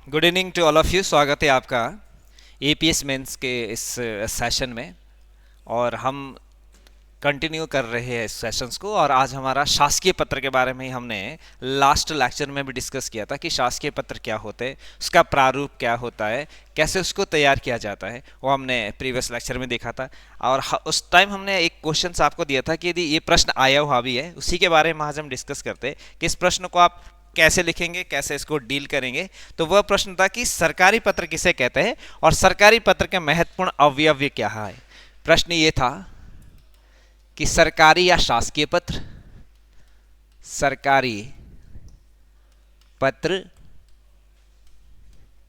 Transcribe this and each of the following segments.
Good evening to all of you. स्वागत है आपका एपीएस मेंस के इस सेशन में। और हम कंटिन्यू कर रहे हैं इस सेशंस को। और आज हमारा शासकीय पत्र के बारे में ही हमने लास्ट लेक्चर में भी डिस्कस किया था कि शासकीय पत्र क्या होते हैं, उसका प्रारूप क्या होता है, कैसे उसको तैयार किया जाता है, वो हमने प्रीवियस लेक्चर में देखा था। और उस टाइम हमने एक क्वेश्चन आपको दिया था कि यदि ये प्रश्न आया हुआ भी है, उसी के बारे में आज हम डिस्कस करते हैं कि इस प्रश्न को आप कैसे लिखेंगे, कैसे इसको डील करेंगे। तो वह प्रश्न था कि सरकारी पत्र किसे कहते हैं और सरकारी पत्र के महत्वपूर्ण अवयव क्या है। प्रश्न ये था कि सरकारी या शासकीय पत्र, सरकारी पत्र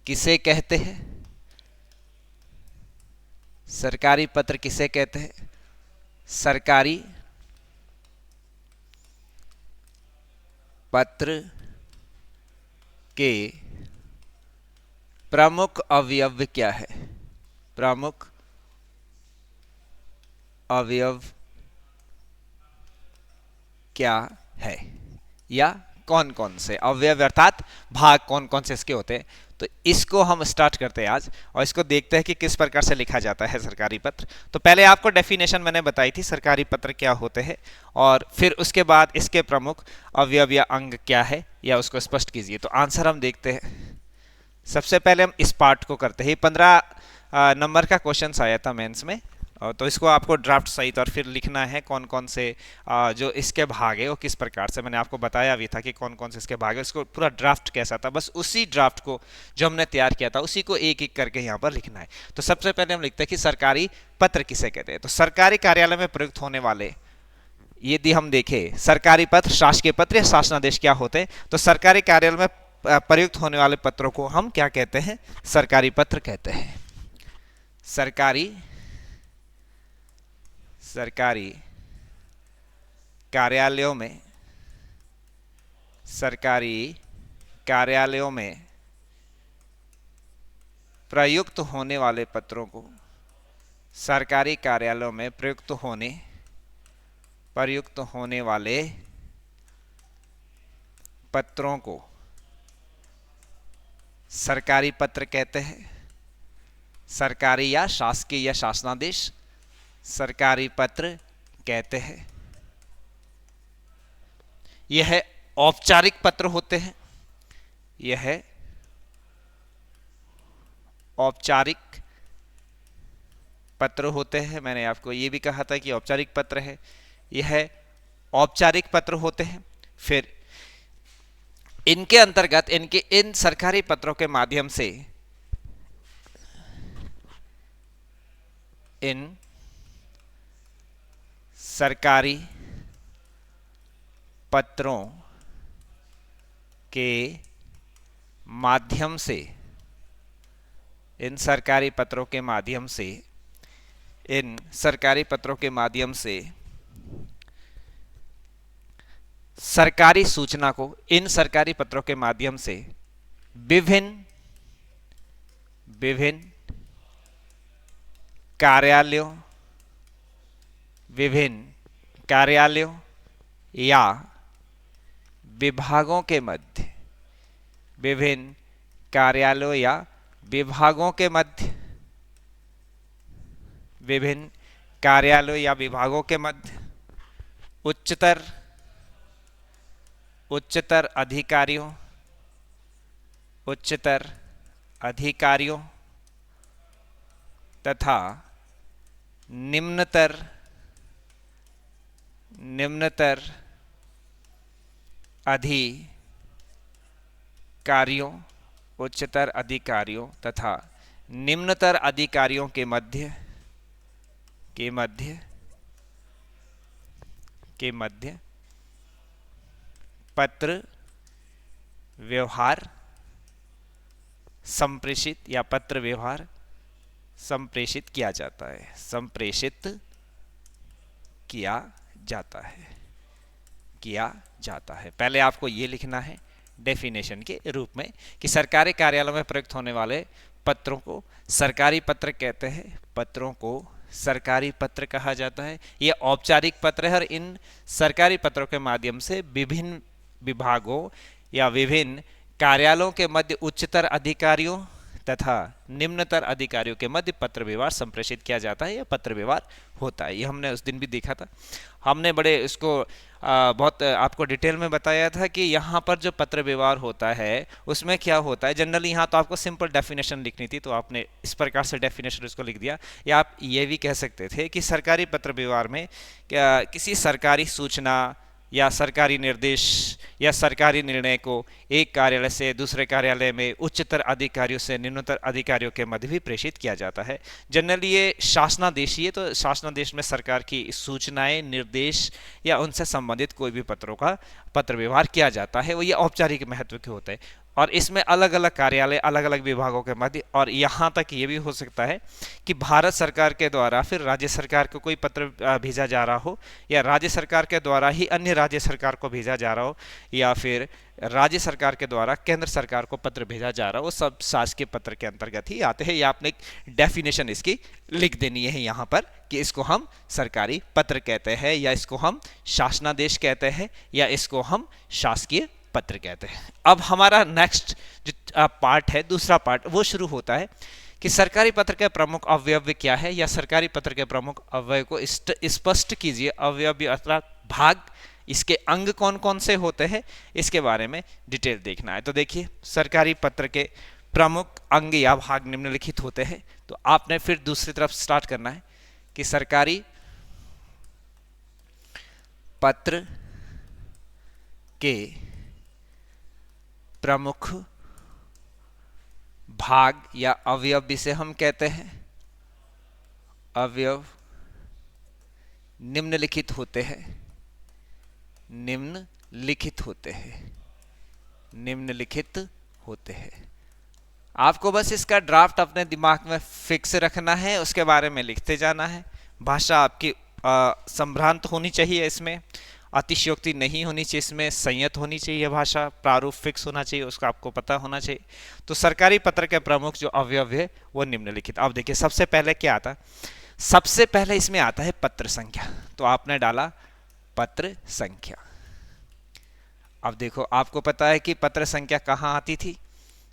किसे कहते हैं, सरकारी पत्र किसे कहते हैं, सरकारी पत्र के प्रमुख अवयव क्या है, प्रमुख अवयव क्या है, या कौन कौन से अवयव अर्थात भाग कौन कौन से इसके होते हैं। तो इसको हम स्टार्ट करते हैं आज और इसको देखते हैं कि किस प्रकार से लिखा जाता है सरकारी पत्र। तो पहले आपको डेफिनेशन मैंने बताई थी सरकारी पत्र क्या होते हैं, और फिर उसके बाद इसके प्रमुख अवयव या अंग क्या है, या उसको स्पष्ट कीजिए। तो आंसर हम देखते हैं। सबसे पहले हम इस पार्ट को करते हैं। 15 नंबर का क्वेश्चन आया था मेंस में, तो इसको आपको ड्राफ्ट सहित और फिर लिखना है कौन कौन से जो इसके भाग है वो किस प्रकार से। मैंने आपको बताया भी था कि कौन कौन से इसके भाग है, उसको पूरा ड्राफ्ट कैसा था, बस उसी ड्राफ्ट को जो हमने तैयार किया था उसी को एक एक करके यहाँ पर लिखना है। तो सबसे पहले हम लिखते हैं कि सरकारी पत्र किसे कहते हैं। तो सरकारी कार्यालय में प्रयुक्त होने वाले, यदि हम देखें सरकारी पत्र, शासकीय पत्र या शासनादेश क्या होते हैं, तो सरकारी कार्यालय में प्रयुक्त होने वाले पत्रों को हम क्या कहते हैं, सरकारी पत्र कहते हैं। सरकारी कार्यालयों में, सरकारी कार्यालयों में प्रयुक्त होने वाले पत्रों को, सरकारी कार्यालयों में प्रयुक्त होने वाले पत्रों को सरकारी पत्र कहते हैं। सरकारी या शासकीय या शासनादेश सरकारी पत्र कहते हैं। यह औपचारिक पत्र होते हैं, यह औपचारिक पत्र होते हैं। मैंने आपको ये भी कहा था कि औपचारिक पत्र है, यह औपचारिक पत्र होते हैं। फिर इनके अंतर्गत इन सरकारी पत्रों के माध्यम से इन सरकारी पत्रों के माध्यम से, इन सरकारी पत्रों के माध्यम से, इन सरकारी पत्रों के माध्यम से सरकारी सूचना को, इन सरकारी पत्रों के माध्यम से विभिन्न कार्यालयों, विभिन्न कार्यालयों या विभागों के मध्य, विभिन्न कार्यालयों या विभागों के मध्य, विभिन्न कार्यालयों या विभागों के मध्य उच्चतर अधिकारियों तथा निम्नतर अधिकारियों, उच्चतर अधिकारियों तथा निम्नतर अधिकारियों के मध्य पत्र व्यवहार संप्रेषित या पत्र व्यवहार संप्रेषित किया जाता है, संप्रेषित किया जाता है। पहले आपको ये लिखना है डेफिनेशन के रूप में कि सरकारी कार्यालयों में प्रयुक्त होने वाले पत्रों को सरकारी पत्र कहते हैं, पत्रों को सरकारी पत्र कहा जाता है। ये औपचारिक पत्र है और इन सरकारी पत्रों के माध्यम से विभिन्न विभागों या विभिन्न कार्यालयों के मध्य उच्चतर अधिकारियों तथा निम्नतर अधिकारियों के मध्य पत्र व्यवहार संप्रेषित किया जाता है या पत्र व्यवहार होता है। ये हमने उस दिन भी देखा था। हमने बड़े इसको बहुत आपको डिटेल में बताया था कि यहाँ पर जो पत्र व्यवहार होता है उसमें क्या होता है। जनरली यहाँ तो आपको सिंपल डेफिनेशन लिखनी थी, तो आपने इस प्रकार से डेफिनेशन उसको लिख दिया। या आप ये भी कह सकते थे कि सरकारी पत्र व्यवहार में किसी सरकारी सूचना या सरकारी निर्देश या सरकारी निर्णय को एक कार्यालय से दूसरे कार्यालय में उच्चतर अधिकारियों से निम्नतर अधिकारियों के मध्य भी प्रेषित किया जाता है। जनरली ये शासनादेशीय है, तो शासनादेश में सरकार की सूचनाएं, निर्देश या उनसे संबंधित कोई भी पत्रों का पत्र व्यवहार किया जाता है, वो ये औपचारिक महत्व के होते हैं। और इसमें अलग अलग कार्यालय, अलग अलग विभागों के मध्य, और यहाँ तक ये भी हो सकता है कि भारत सरकार के द्वारा फिर राज्य सरकार को कोई पत्र भेजा जा रहा हो, या राज्य सरकार के द्वारा ही अन्य राज्य सरकार को भेजा जा रहा हो, या फिर राज्य सरकार के द्वारा केंद्र सरकार को पत्र भेजा जा रहा हो। वो सब शासकीय पत्र के अंतर्गत ही आते हैं। या आपने एक डेफिनेशन इसकी लिख देनी है यहाँ पर कि इसको हम सरकारी पत्र कहते हैं, या इसको हम शासनादेश कहते हैं, या इसको हम शासकीय पत्र कहते हैं। अब हमारा नेक्स्ट जो पार्ट है, दूसरा पार्ट, वो शुरू होता है कि सरकारी पत्र के प्रमुख अवयव क्या है, या सरकारी पत्र के प्रमुख अवयव को स्पष्ट कीजिए। अवयव अर्थात भाग, इसके अंग कौन कौन से होते हैं, इसके बारे में डिटेल देखना है। तो देखिए, सरकारी पत्र के प्रमुख अंग या भाग निम्नलिखित होते हैं। तो आपने फिर दूसरी तरफ स्टार्ट करना है कि सरकारी पत्र के प्रमुख भाग या अवयव जिसे हम कहते हैं, अवयव निम्नलिखित होते हैं, निम्नलिखित होते हैं, निम्नलिखित होते हैं। आपको बस इसका ड्राफ्ट अपने दिमाग में फिक्स रखना है, उसके बारे में लिखते जाना है। भाषा आपकी संभ्रांत होनी चाहिए, इसमें अतिशयोक्ति नहीं होनी चाहिए, इसमें संयत होनी चाहिए भाषा, प्रारूप फिक्स होना चाहिए, उसका आपको पता होना चाहिए। तो सरकारी पत्र के प्रमुख जो अवयव है वो निम्नलिखित। अब देखिए, सबसे पहले क्या आता है? सबसे पहले इसमें आता है पत्र संख्या। तो आपने डाला पत्र संख्या। अब देखो, आपको पता है कि पत्र संख्या कहाँ आती थी,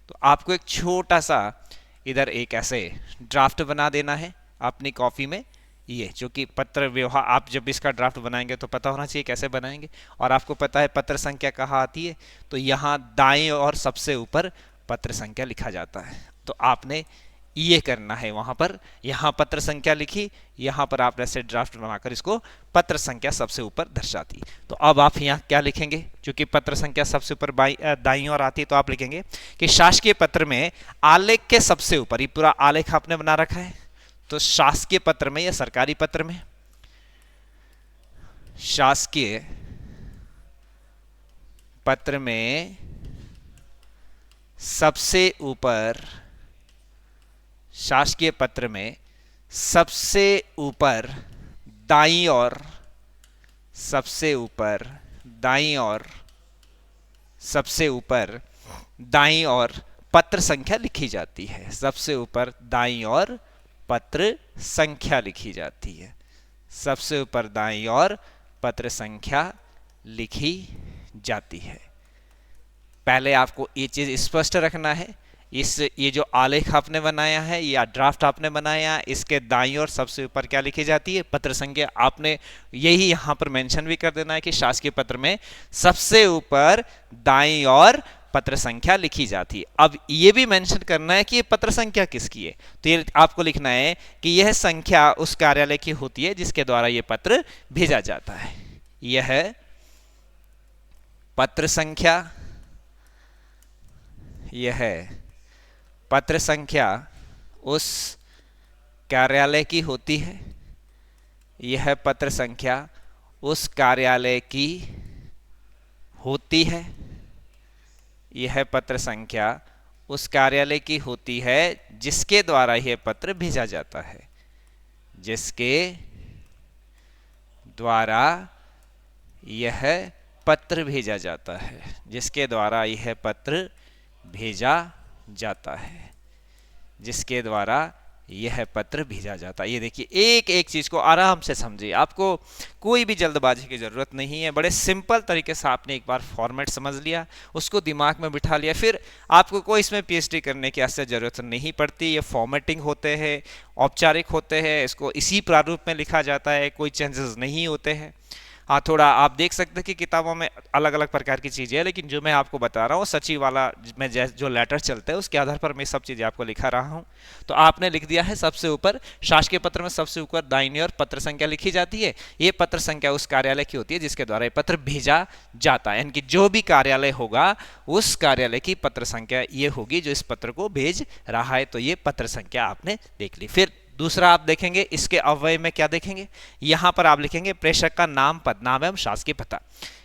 तो आपको एक छोटा सा इधर एक ऐसे ड्राफ्ट बना देना है अपनी कॉपी में। ये जो कि पत्र व्यवहार, आप जब इसका ड्राफ्ट बनाएंगे तो पता होना चाहिए कैसे बनाएंगे। और आपको पता है पत्र संख्या कहाँ आती है, तो यहाँ दाएं और सबसे ऊपर पत्र संख्या लिखा जाता है। तो आपने ये करना है, वहाँ पर यहाँ पत्र संख्या लिखी, यहाँ पर आपने ऐसे ड्राफ्ट बनाकर इसको पत्र संख्या सबसे ऊपर दर्शाती। तो अब आप यहाँ क्या लिखेंगे, क्योंकि पत्र संख्या सबसे ऊपर दाईं ओर आती है, तो आप लिखेंगे कि शासकीय पत्र में आलेख के सबसे ऊपर, ये पूरा आलेख आपने बना रखा है, तो शासकीय पत्र में या सरकारी पत्र में, शासकीय पत्र में सबसे ऊपर, शासकीय पत्र में सबसे ऊपर दाईं ओर, सबसे ऊपर दाईं ओर, सबसे ऊपर दाईं ओर पत्र संख्या लिखी जाती है। सबसे ऊपर दाईं ओर पत्र संख्या लिखी जाती है। सबसे ऊपर दाईं ओर पत्र संख्या लिखी जाती है। पहले आपको ये चीज स्पष्ट रखना है। ये जो आलेख आपने बनाया है या ड्राफ्ट आपने बनाया, इसके दाईं ओर सबसे ऊपर क्या लिखी जाती है? पत्र संख्या। आपने यही यहाँ पर मेंशन भी कर देना है कि शासकीय पत्र में सबसे ऊपर दाईं ओर पत्र संख्या लिखी जाती है। अब ये भी मेंशन करना है कि ये पत्र संख्या किसकी है, तो ये आपको लिखना है कि यह संख्या उस कार्यालय की होती है जिसके द्वारा ये पत्र भेजा जाता है। यह पत्र संख्या, यह पत्र संख्या उस कार्यालय की होती है। यह पत्र संख्या उस कार्यालय की होती है। यह पत्र संख्या उस कार्यालय की होती है जिसके द्वारा यह पत्र भेजा जाता है, जिसके द्वारा यह पत्र भेजा जाता है, जिसके द्वारा यह पत्र भेजा जाता है, जिसके द्वारा यह पत्र भेजा जाता। ये देखिए, एक एक चीज को आराम से समझिए, आपको कोई भी जल्दबाजी की जरूरत नहीं है। बड़े सिंपल तरीके से आपने एक बार फॉर्मेट समझ लिया, उसको दिमाग में बिठा लिया, फिर आपको कोई इसमें पीएचडी करने की ऐसे जरूरत नहीं पड़ती। ये फॉर्मेटिंग होते हैं, औपचारिक होते हैं, इसको इसी प्रारूप में लिखा जाता है, कोई चेंजेस नहीं होते हैं। हाँ, थोड़ा आप देख सकते हैं कि किताबों में अलग अलग प्रकार की चीज़ें हैं, लेकिन जो मैं आपको बता रहा हूँ सचिव वाला में जो लेटर चलते हैं उसके आधार पर मैं सब चीज़ें आपको लिखा रहा हूँ। तो आपने लिख दिया है सबसे ऊपर, शासकीय पत्र में सबसे ऊपर दाहिनी ओर पत्र संख्या लिखी जाती है। ये पत्र संख्या उस कार्यालय की होती है जिसके द्वारा ये पत्र भेजा जाता है, यानी कि जो भी कार्यालय होगा उस कार्यालय की पत्र संख्या ये होगी जो इस पत्र को भेज रहा है। तो ये पत्र संख्या आपने देख ली। फिर दूसरा आप देखेंगे, इसके अव्यय में क्या देखेंगे, यहां पर आप लिखेंगे प्रेषक का नाम, पदनाम एवं शासकीय पता।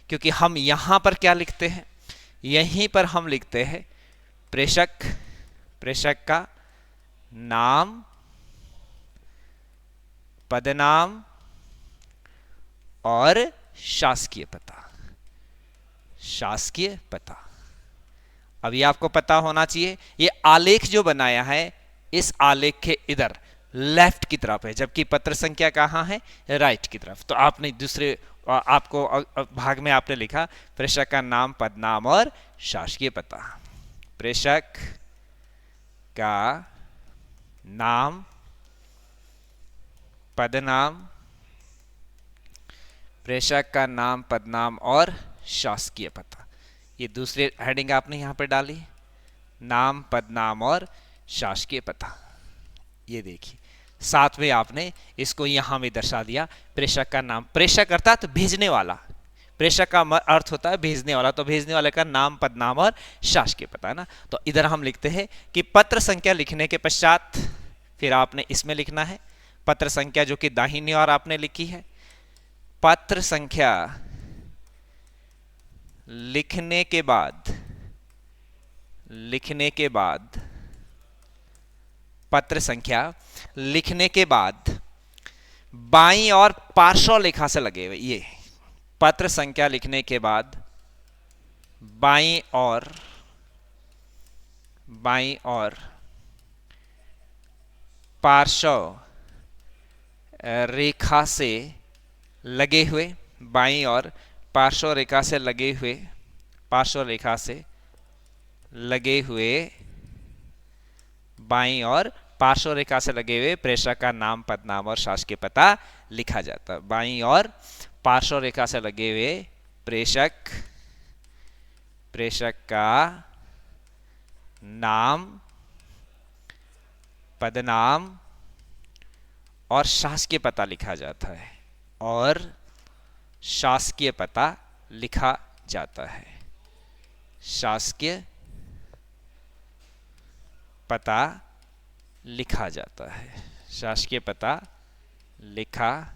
क्योंकि हम यहां पर क्या लिखते हैं, यहीं पर हम लिखते हैं प्रेषक का नाम, पदनाम और शासकीय पता। शासकीय पता अब ये आपको पता होना चाहिए। ये आलेख जो बनाया है, इस आलेख के इधर लेफ्ट की तरफ है, जबकि पत्र संख्या कहाँ है, राइट की तरफ। तो आपने दूसरे आपको भाग में आपने लिखा प्रेषक का नाम, पदनाम और शासकीय पता। प्रेषक का नाम, पदनाम, प्रेषक का नाम, पदनाम और शासकीय पता। ये दूसरे हेडिंग आपने यहां पर डाली, नाम, पदनाम और शासकीय पता। ये देखिए, साथ में आपने इसको यहां में दर्शा दिया प्रेषक का नाम। प्रेषक अर्थात भेजने वाला, प्रेषक का अर्थ होता है भेजने वाला, तो भेजने वाले का नाम, पदनाम और शासकीय पता है ना। तो इधर हम लिखते हैं कि पत्र संख्या लिखने के पश्चात फिर आपने इसमें लिखना है पत्र संख्या, जो कि दाहिनी ओर आपने लिखी है। पत्र संख्या लिखने के बाद पत्र संख्या लिखने के बाद बाईं और पार्श्व रेखा से लगे हुए, ये पत्र संख्या लिखने के बाद बाईं और पार्श्व रेखा से लगे हुए, बाईं और पार्श्व रेखा से लगे हुए, बाईं और पार्श्व रेखा से लगे हुए प्रेषक का नाम, पदनाम और शासकीय पता लिखा जाता है। बाईं और पार्श्व रेखा से लगे हुए प्रेषक का नाम, पदनाम और शासकीय पता लिखा जाता है, और शासकीय पता लिखा जाता है। शासकीय पता लिखा जाता है, शासकीय पता लिखा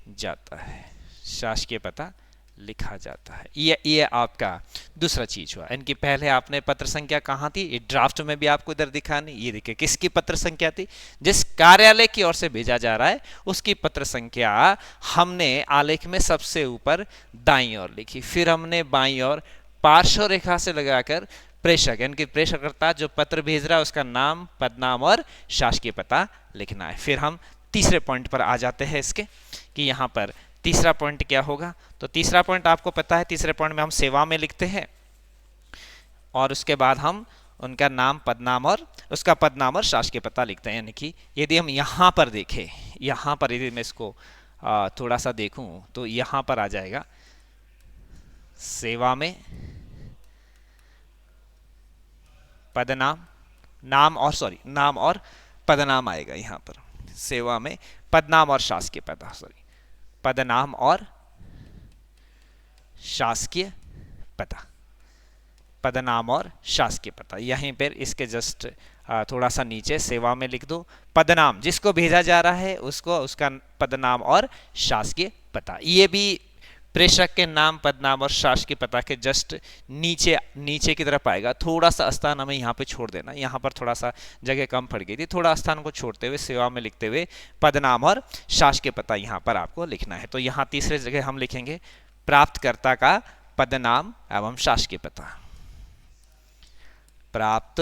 जाता है, शासकीय पता लिखा जाता है। ये आपका दूसरा चीज हुआ। इनकी पहले आपने पत्र संख्या कहाँ थी, ये ड्राफ्ट में भी आपको इधर दिखा नहीं, ये देखिए किसकी पत्र संख्या थी, जिस कार्यालय की ओर से भेजा जा रहा है उसकी पत्र संख्या हमने आलेख में सबसे ऊपर दाईं ओर लिखी। फिर हमने बाईं ओर पार्श्व रेखा से लगाकर प्रेषक, यानी कि प्रेषककर्ता जो पत्र भेज रहा है उसका नाम, पदनाम और शासकीय पता लिखना है। फिर हम तीसरे पॉइंट पर आ जाते हैं इसके, कि यहाँ पर तीसरा पॉइंट क्या होगा। तो तीसरा पॉइंट आपको पता है, तीसरे पॉइंट में हम सेवा में लिखते हैं, और उसके बाद हम उनका नाम, पदनाम और उसका पदनाम और शासकीय पता लिखते हैं। यानी कि यदि हम यहाँ पर देखें, यहाँ पर यदि मैं इसको थोड़ा सा देखूं तो यहाँ पर आ जाएगा सेवा में पदनाम, नाम और पदनाम आएगा यहाँ पर। सेवा में पदनाम और शासकीय पता, पदनाम और शासकीय पता, पदनाम और शासकीय पता। यहीं पर इसके जस्ट थोड़ा सा नीचे सेवा में लिख दो पदनाम, जिसको भेजा जा रहा है उसको उसका पदनाम और शासकीय पता। ये भी प्रेषक के नाम, पदनाम और शासकीय पता के जस्ट नीचे की तरफ आएगा। थोड़ा सा स्थान हमें यहाँ पे छोड़ देना, यहाँ पर थोड़ा सा जगह कम पड़ गई थी, थोड़ा स्थान को छोड़ते हुए सेवा में लिखते हुए पदनाम और शासकीय पता यहाँ पर आपको लिखना है। तो यहाँ तीसरे जगह हम लिखेंगे प्राप्तकर्ता का पदनाम एवं शासकीय पता। प्राप्त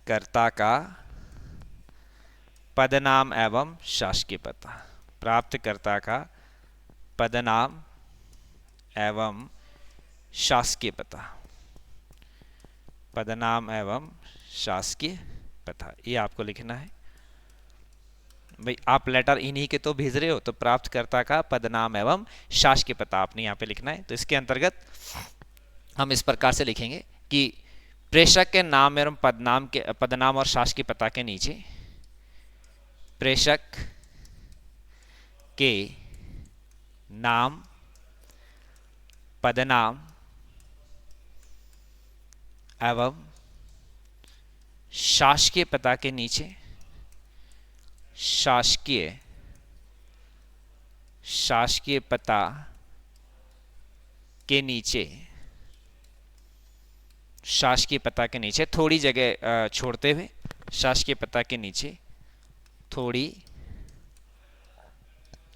कर्ता का पदनाम एवं शासकीय पता। प्राप्तकर्ता का पदनाम एवं शासकीय पता। पदनाम एवं शासकीय पता, ये आपको लिखना है। भाई आप लेटर इन्हीं के तो भेज रहे हो, तो प्राप्तकर्ता का पदनाम एवं शासकीय पता आपने यहाँ पे लिखना है। तो इसके अंतर्गत हम इस प्रकार से लिखेंगे कि प्रेषक के नाम एवं पदनाम और शासकीय पता के नीचे प्रेषक के नाम, पदनाम एवं शासकीय पता के नीचे शासकीय पता के नीचे शासकीय पता के नीचे थोड़ी जगह छोड़ते हुए, शासकीय पता के नीचे थोड़ी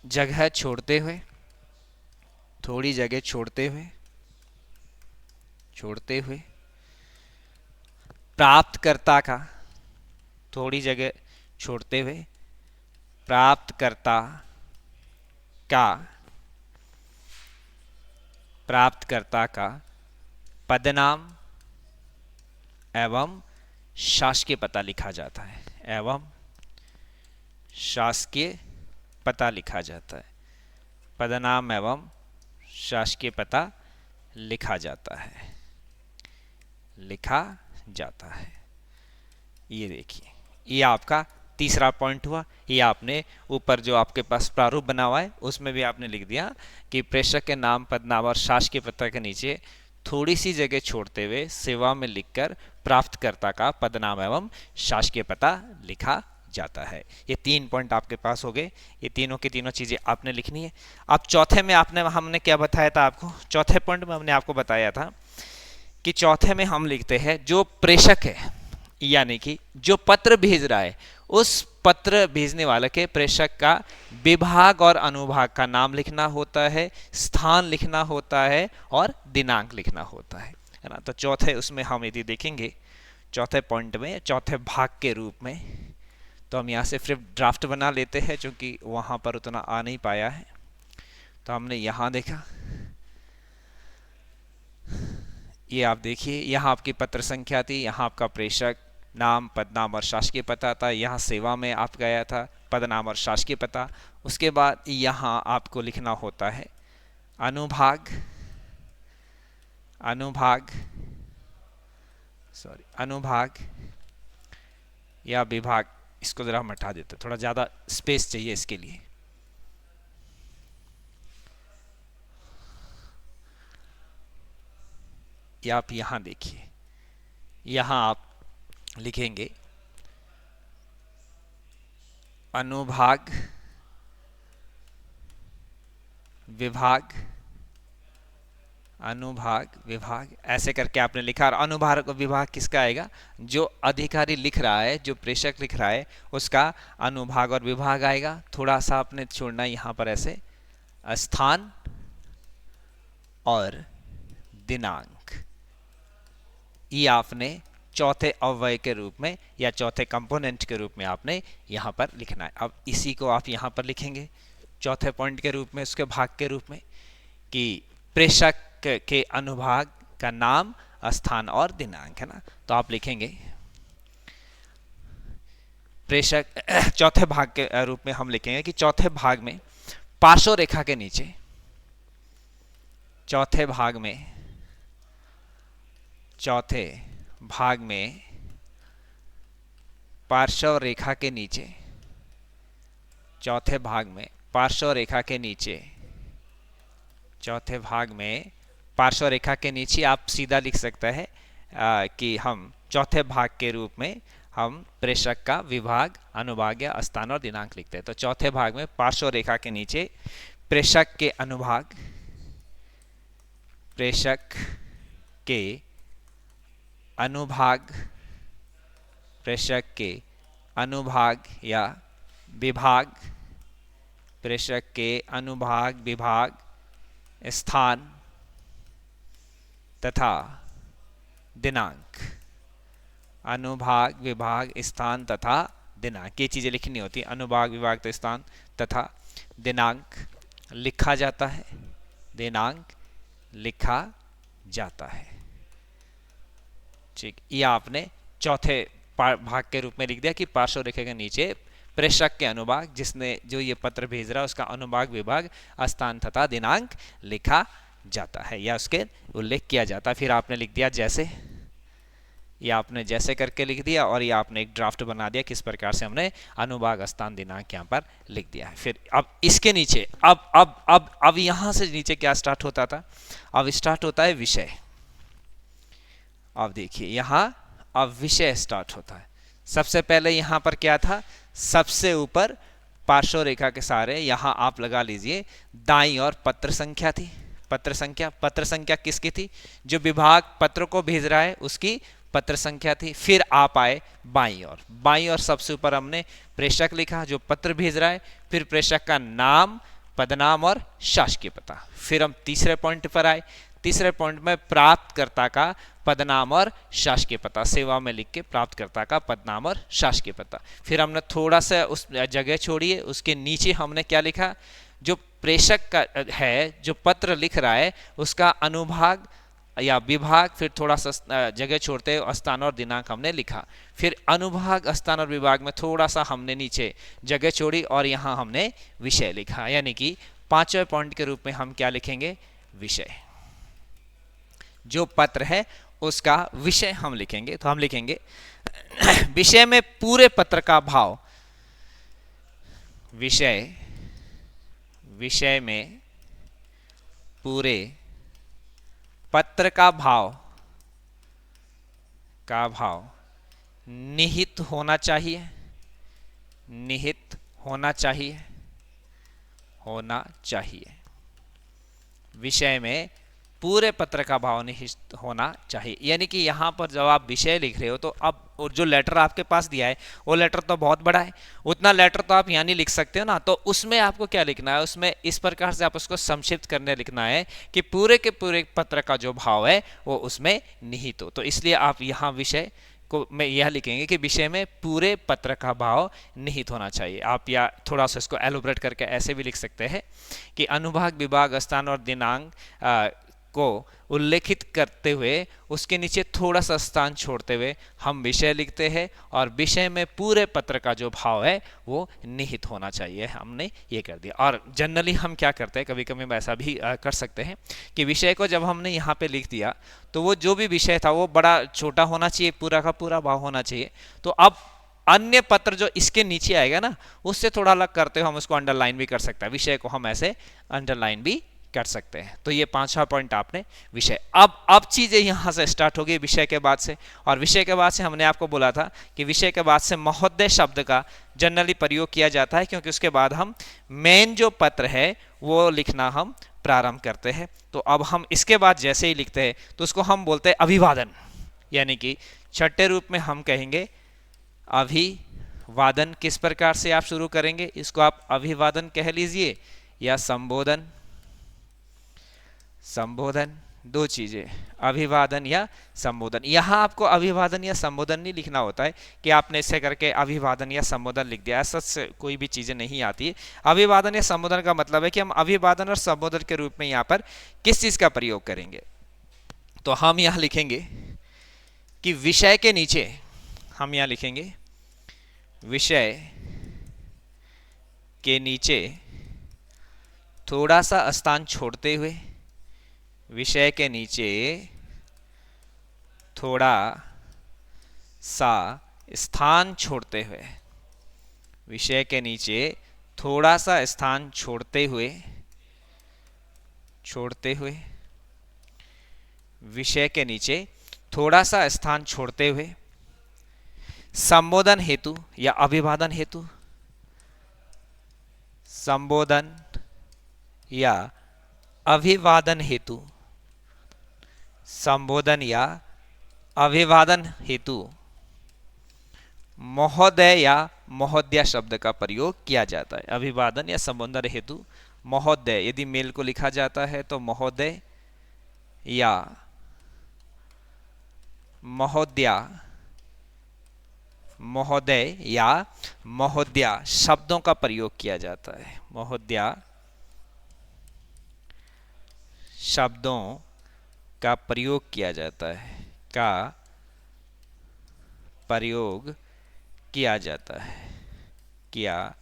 जगह छोड़ते हुए, थोड़ी जगह छोड़ते हुए प्राप्तकर्ता का, थोड़ी जगह छोड़ते हुए प्राप्तकर्ता का पदनाम एवं शासकीय पता लिखा जाता है, एवं शासकीय पता लिखा जाता है। पदनाम एवं शासकीय पता लिखा जाता है। ये देखिए, ये आपका तीसरा पॉइंट हुआ। ये आपने ऊपर जो आपके पास प्रारूप बना हुआ है उसमें भी आपने लिख दिया कि प्रेषक के नाम, पदनाम और शासकीय पता के नीचे थोड़ी सी जगह छोड़ते हुए सेवा में लिखकर प्राप्तकर्ता का पदनाम एवं शासकीय पता लिखा जाता है। ये 3 पॉइंट आपके पास हो गए। ये तीनों की तीनों चीजें आपने लिखनी है। अब चौथे में हमने क्या बताया था आपको? चौथे पॉइंट में हमने आपको बताया था कि चौथे में हम लिखते हैं जो प्रेषक है, यानी कि जो पत्र भेज रहा है, उस पत्र भेजने वाले के प्रेषक का विभाग और अनुभाग का नाम लिखना होता है, स्थान लिखना होता है और दिनांक लिखना होता है ना। तो चौथे उसमें हम यदि देखेंगे, चौथे पॉइंट में, चौथे भाग के रूप में, तो हम यहाँ से फिर ड्राफ्ट बना लेते हैं, क्योंकि वहाँ पर उतना आ नहीं पाया है। तो हमने यहाँ देखा, ये आप देखिए, यहाँ आपकी पत्र संख्या थी, यहाँ आपका प्रेषक नाम, पदनाम और शासकीय पता था, यहाँ सेवा में आप गया था, पदनाम और शासकीय पता। उसके बाद यहाँ आपको लिखना होता है अनुभाग या विभाग। इसको जरा हम हटा देते, थोड़ा ज्यादा स्पेस चाहिए इसके लिए। या आप यहां देखिए, यहां आप लिखेंगे अनुभाग, विभाग, अनुभाग, विभाग, ऐसे करके आपने लिखा। और अनुभाग और विभाग किसका आएगा? जो अधिकारी लिख रहा है, जो प्रेषक लिख रहा है, उसका अनुभाग और विभाग आएगा। थोड़ा सा आपने छोड़ना यहाँ पर ऐसे, स्थान और दिनांक, ये आपने चौथे अव्यय के रूप में या चौथे कंपोनेंट के रूप में आपने यहाँ पर लिखना है। अब इसी को आप यहाँ पर लिखेंगे चौथे पॉइंट के रूप में, उसके भाग के रूप में, कि प्रेषक के अनुभाग का नाम, स्थान और दिनांक, है ना। तो आप लिखेंगे प्रेषक, चौथे भाग के रूप में हम लिखेंगे कि चौथे भाग में पार्श्व रेखा के नीचे, चौथे भाग में पार्श्व रेखा के नीचे, चौथे भाग में पार्श्व रेखा के नीचे, चौथे भाग में पार्श्व रेखा के नीचे आप सीधा लिख सकते हैं कि हम चौथे भाग के रूप में हम प्रेषक का विभाग, अनुभाग या स्थान और दिनांक लिखते हैं। तो चौथे भाग में पार्श्व रेखा के नीचे प्रेषक के अनुभाग, प्रेषक के अनुभाग, प्रेषक के अनुभाग या विभाग, प्रेषक के अनुभाग, विभाग, स्थान तथा दिनांक अनुभाग, विभाग, स्थान तथा दिनांक, ये चीजें लिखनी होती। अनुभाग, विभाग तो स्थान तथा दिनांक लिखा जाता है, दिनांक लिखा जाता है। ठीक, ये आपने चौथे भाग के रूप में लिख दिया कि पार्श्व रेखा के नीचे प्रेषक के अनुभाग, जिसने जो ये पत्र भेज रहा है उसका अनुभाग, विभाग, स्थान तथा दिनांक लिखा जाता है या उसके उल्लेख किया जाता है। फिर आपने लिख दिया जैसे, या आपने जैसे करके लिख दिया और ये आपने एक ड्राफ्ट बना दिया किस प्रकार से हमने अनुभाग, स्थान, दिनांक यहाँ पर लिख दिया है। फिर अब इसके नीचे अब यहाँ से नीचे क्या स्टार्ट होता था, अब स्टार्ट होता है विषय। अब देखिए यहाँ अब विषय स्टार्ट होता है। सबसे पहले यहाँ पर क्या था, सबसे ऊपर पार्श्व रेखा के सारे यहाँ आप लगा लीजिए दाईं और पत्र संख्या थी। पत्र संख्या किसकी थी, जो विभाग पत्र को भेज रहा है उसकी पत्र संख्या थी। फिर आप आए बाईं और सबसे ऊपर हमने प्रेषक लिखा जो पत्र भेज रहा है, फिर प्रेषक का नाम, पदनाम और शासकीय पता। फिर हम तीसरे पॉइंट पर आए, तीसरे पॉइंट में प्राप्तकर्ता का पदनाम और शासकीय पता, सेवा में लिख के प्राप्तकर्ता का पदनाम और शासकीय पता। फिर हमने थोड़ा सा उस जगह छोड़ी है, उसके नीचे हमने क्या लिखा, जो प्रेषक का है, जो पत्र लिख रहा है उसका अनुभाग या विभाग, फिर थोड़ा सा जगह छोड़ते हुए स्थान और दिनांक हमने लिखा। फिर अनुभाग, स्थान और विभाग में थोड़ा सा हमने नीचे जगह छोड़ी और यहाँ हमने विषय लिखा। यानी कि पांचवें पॉइंट के रूप में हम क्या लिखेंगे, विषय। जो पत्र है उसका विषय हम लिखेंगे, तो हम लिखेंगे विषय में पूरे पत्र का भाव, विषय में पूरे पत्र का भाव निहित होना चाहिए, निहित होना चाहिए, होना चाहिए। विषय में पूरे पत्र का भाव निहित होना चाहिए। यानी कि यहाँ पर जब आप विषय लिख रहे हो तो अब जो लेटर आपके पास दिया है वो लेटर तो बहुत बड़ा है, उतना लेटर तो आप यहाँ नहीं लिख सकते हो ना, तो उसमें आपको क्या लिखना है, उसमें इस प्रकार से आप उसको संक्षिप्त करने लिखना है कि पूरे के पूरे पत्र का जो भाव है वो उसमें निहित हो। तो इसलिए आप यहाँ विषय को में यह लिखेंगे कि विषय में पूरे पत्र का भाव निहित होना चाहिए। आप या थोड़ा सा इसको एलोबरेट करके ऐसे भी लिख सकते हैं कि अनुभाग, विभाग, स्थान और दिनांक को उल्लेखित करते हुए उसके नीचे थोड़ा सा स्थान छोड़ते हुए हम विषय लिखते हैं और विषय में पूरे पत्र का जो भाव है वो निहित होना चाहिए, हमने ये कर दिया। और जनरली हम क्या करते हैं, कभी कभी हम ऐसा भी कर सकते हैं कि विषय को जब हमने यहाँ पे लिख दिया तो वो जो भी विषय था वो बड़ा छोटा होना चाहिए, पूरा का पूरा भाव होना चाहिए। तो अब अन्य पत्र जो इसके नीचे आएगा ना उससे थोड़ा अलग करते हुए हम उसको अंडरलाइन भी कर सकते हैं, विषय को हम ऐसे अंडरलाइन भी कर सकते हैं। तो ये पांचवा पॉइंट आपने विषय। अब चीजें यहां से स्टार्ट हो गई विषय के बाद से, और विषय के बाद से हमने आपको बोला था कि विषय के बाद से महोदय शब्द का जनरली प्रयोग किया जाता है, क्योंकि उसके बाद हम मेन जो पत्र है वो लिखना हम प्रारंभ करते हैं। तो अब हम इसके बाद जैसे ही लिखते हैं तो उसको हम बोलते हैं अभिवादन। यानी कि छठे रूप में हम कहेंगे अभिवादन। किस प्रकार से आप शुरू करेंगे, इसको आप अभिवादन कह लीजिए या संबोधन। संबोधन, दो चीजें, अभिवादन या संबोधन। यहां आपको अभिवादन या संबोधन नहीं लिखना होता है कि आपने इसे करके अभिवादन या संबोधन लिख दिया, ऐसा कोई भी चीजें नहीं आती है। अभिवादन या संबोधन का मतलब है कि हम अभिवादन और संबोधन के रूप में यहां पर किस चीज का प्रयोग करेंगे। तो हम यहां लिखेंगे कि विषय के नीचे हम यहां लिखेंगे विषय के नीचे थोड़ा सा स्थान छोड़ते हुए, विषय के नीचे थोड़ा सा स्थान छोड़ते हुए, विषय के नीचे थोड़ा सा स्थान छोड़ते हुए विषय के नीचे थोड़ा सा स्थान छोड़ते हुए संबोधन हेतु या अभिवादन हेतु, संबोधन या अभिवादन हेतु, संबोधन या अभिवादन हेतु महोदय या महोदया शब्द का प्रयोग किया जाता है। अभिवादन या संबोधन हेतु महोदय, यदि मेल को लिखा जाता है तो महोदय या महोदया महोदय या महोदया शब्दों का प्रयोग किया जाता है। महोदया शब्दों का प्रयोग किया जाता है, का प्रयोग किया जाता है, किया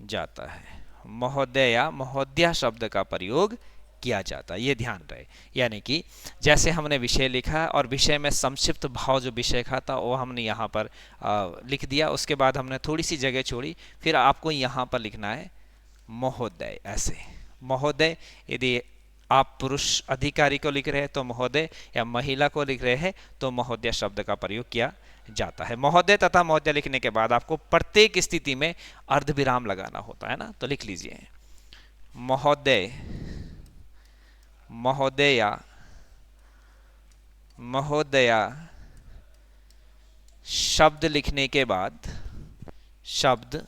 जाता है। महोदय या महोदया शब्द का प्रयोग किया जाता है, ये ध्यान रहे। यानी कि जैसे हमने विषय लिखा और विषय में संक्षिप्त भाव जो विषय का था वो हमने यहाँ पर लिख दिया, उसके बाद हमने थोड़ी सी जगह छोड़ी, फिर आपको यहाँ पर लिखना है महोदय। ऐसे महोदय, यदि आप पुरुष अधिकारी को लिख रहे हैं तो महोदय, या महिला को लिख रहे हैं तो महोदय शब्द का प्रयोग किया जाता है। महोदय तथा महोदय लिखने के बाद आपको प्रत्येक स्थिति में अर्धविराम लगाना होता है ना, तो लिख लीजिए महोदय, महोदया, महोदया शब्द लिखने के बाद, शब्द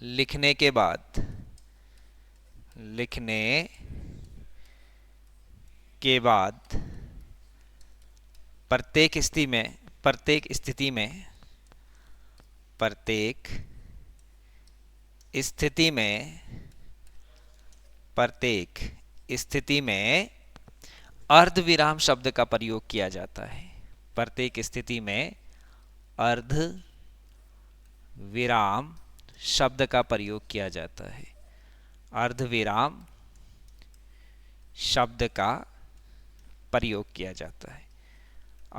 लिखने के बाद, लिखने के बाद प्रत्येक स्थिति में, प्रत्येक स्थिति में, प्रत्येक स्थिति में, प्रत्येक स्थिति में अर्धविराम शब्द का प्रयोग किया जाता है। प्रत्येक स्थिति में अर्धविराम शब्द का प्रयोग किया जाता है। अर्धविराम शब्द का प्रयोग किया जाता है।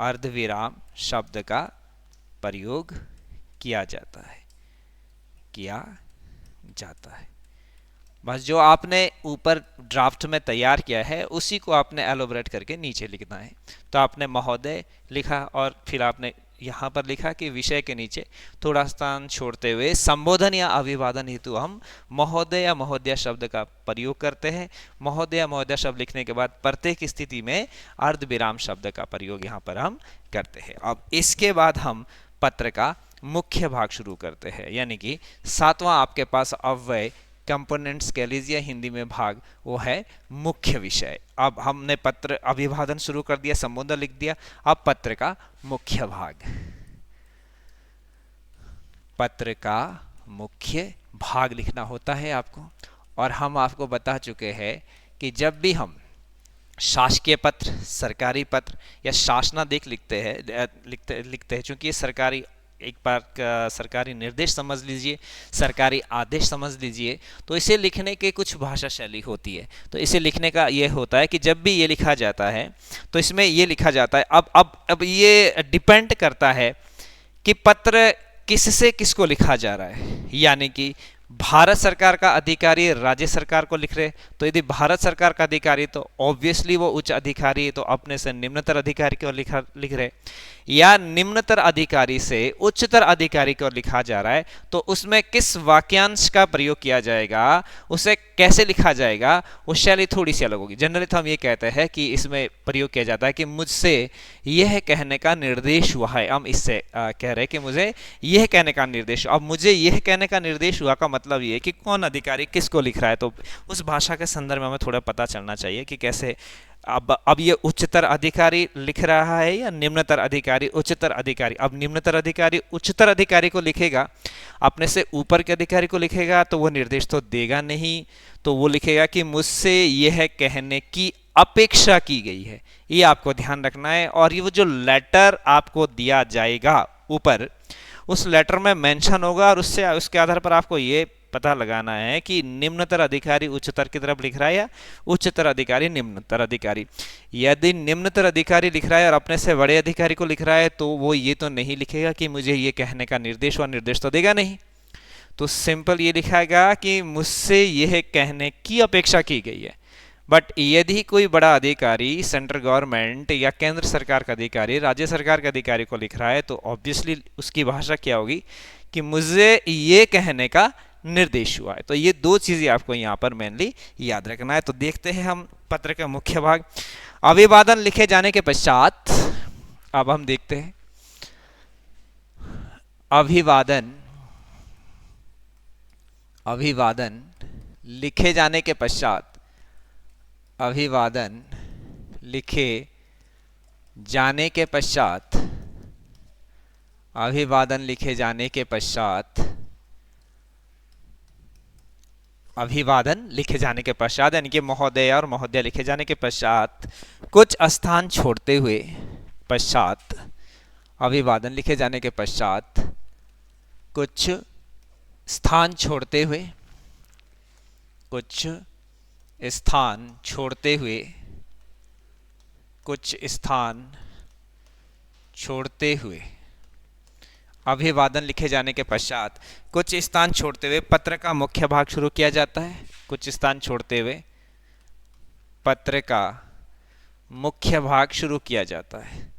अर्धविराम शब्द का प्रयोग किया जाता है, किया जाता है। बस जो आपने ऊपर ड्राफ्ट में तैयार किया है उसी को आपने एलोबरेट करके नीचे लिखना है। तो आपने महोदय लिखा और फिर आपने यहाँ पर लिखा कि विषय के नीचे थोड़ा स्थान छोड़ते हुए संबोधन या अभिवादन हेतु हम महोदय या महोदया शब्द का प्रयोग करते हैं। महोदय या महोदया शब्द लिखने के बाद प्रत्येक स्थिति में अर्धविराम शब्द का प्रयोग यहाँ पर हम करते हैं। अब इसके बाद हम पत्र का मुख्य भाग शुरू करते हैं, यानी कि सातवां आपके पास अव्यय कंपोनेंट्स कह लीजिए हिंदी में भाग, वो है मुख्य विषय। अब हमने पत्र अभिवादन शुरू कर दिया, संबोधन लिख दिया, अब पत्र का मुख्य भाग, पत्र का मुख्य भाग लिखना होता है आपको। और हम आपको बता चुके हैं कि जब भी हम शासकीय पत्र, सरकारी पत्र या शासनादेश लिखते हैं, चूंकि ये सरकारी, एक बार सरकारी निर्देश समझ लीजिए, सरकारी आदेश समझ लीजिए, तो इसे लिखने के कुछ भाषा शैली होती है। तो इसे लिखने का ये होता है कि जब भी ये लिखा जाता है तो इसमें ये लिखा जाता है, अब ये डिपेंड करता है कि पत्र किससे किसको लिखा जा रहा है। यानी कि भारत सरकार का अधिकारी राज्य सरकार को लिख रहे, तो यदि भारत सरकार का अधिकारी तो ऑब्वियसली वो उच्च अधिकारी, तो अपने से निम्नतर अधिकारी को लिख रहे, या निम्नतर अधिकारी से उच्चतर अधिकारी को लिखा जा रहा है, तो उसमें किस वाक्यांश का प्रयोग किया जाएगा, उसे कैसे लिखा जाएगा, वो शैली थोड़ी सी अलग होगी। जनरली तो हम ये कहते हैं कि इसमें प्रयोग किया जाता है कि मुझसे यह कहने का निर्देश हुआ है। हम इससे कह रहे हैं कि मुझे यह कहने का निर्देश, अब मुझे यह कहने का निर्देश हुआ का मतलब ये कि कौन अधिकारी किसको लिख रहा है, तो उस भाषा के संदर्भ में हमें थोड़ा पता चलना चाहिए कि कैसे। अब ये उच्चतर अधिकारी लिख रहा है या निम्नतर अधिकारी, उच्चतर अधिकारी। अब निम्नतर अधिकारी उच्चतर अधिकारी को लिखेगा, अपने से ऊपर के अधिकारी को लिखेगा तो वो निर्देश तो देगा नहीं, तो वो लिखेगा कि मुझसे यह कहने की अपेक्षा की गई है। ये आपको ध्यान रखना है। और ये वो जो लेटर आपको दिया जाएगा ऊपर, उस लेटर में मेंशन होगा और उसके आधार पर आपको ये पता लगाना है कि निम्नतर अधिकारी उच्चतर की तरफ लिख रहा है या उच्चतर अधिकारी निम्नतर अधिकारी। यदि निम्नतर अधिकारी लिख रहा है और अपने से बड़े अधिकारी को लिख रहा है तो वो ये तो नहीं लिखेगा कि मुझे ये कहने का निर्देश, और निर्देश तो देगा नहीं, तो सिंपल ये लिखाएगा कि मुझसे यह कहने की अपेक्षा की गई है। बट यदि कोई बड़ा अधिकारी सेंट्रल गवर्नमेंट या केंद्र सरकार का अधिकारी राज्य सरकार के अधिकारी को लिख रहा है तो ऑब्वियसली उसकी भाषा क्या होगी कि मुझे ये कहने का निर्देश हुआ है। तो ये दो चीजें आपको यहाँ पर मेनली याद रखना है। तो देखते हैं हम पत्र का मुख्य भाग। अभिवादन लिखे जाने के पश्चात, अब हम देखते हैं अभिवादन, अभिवादन लिखे जाने के पश्चात, अभिवादन लिखे जाने के पश्चात अभिवादन लिखे जाने के पश्चात, अभिवादन लिखे जाने के पश्चात यानी कि महोदय और महोदय लिखे जाने के पश्चात कुछ स्थान छोड़ते हुए, पश्चात अभिवादन लिखे जाने के पश्चात कुछ स्थान छोड़ते हुए, कुछ स्थान छोड़ते हुए, कुछ स्थान छोड़ते हुए, अभिवादन लिखे जाने के पश्चात कुछ स्थान छोड़ते हुए पत्र का मुख्य भाग शुरू किया जाता है। कुछ स्थान छोड़ते हुए पत्र का मुख्य भाग शुरू किया जाता है।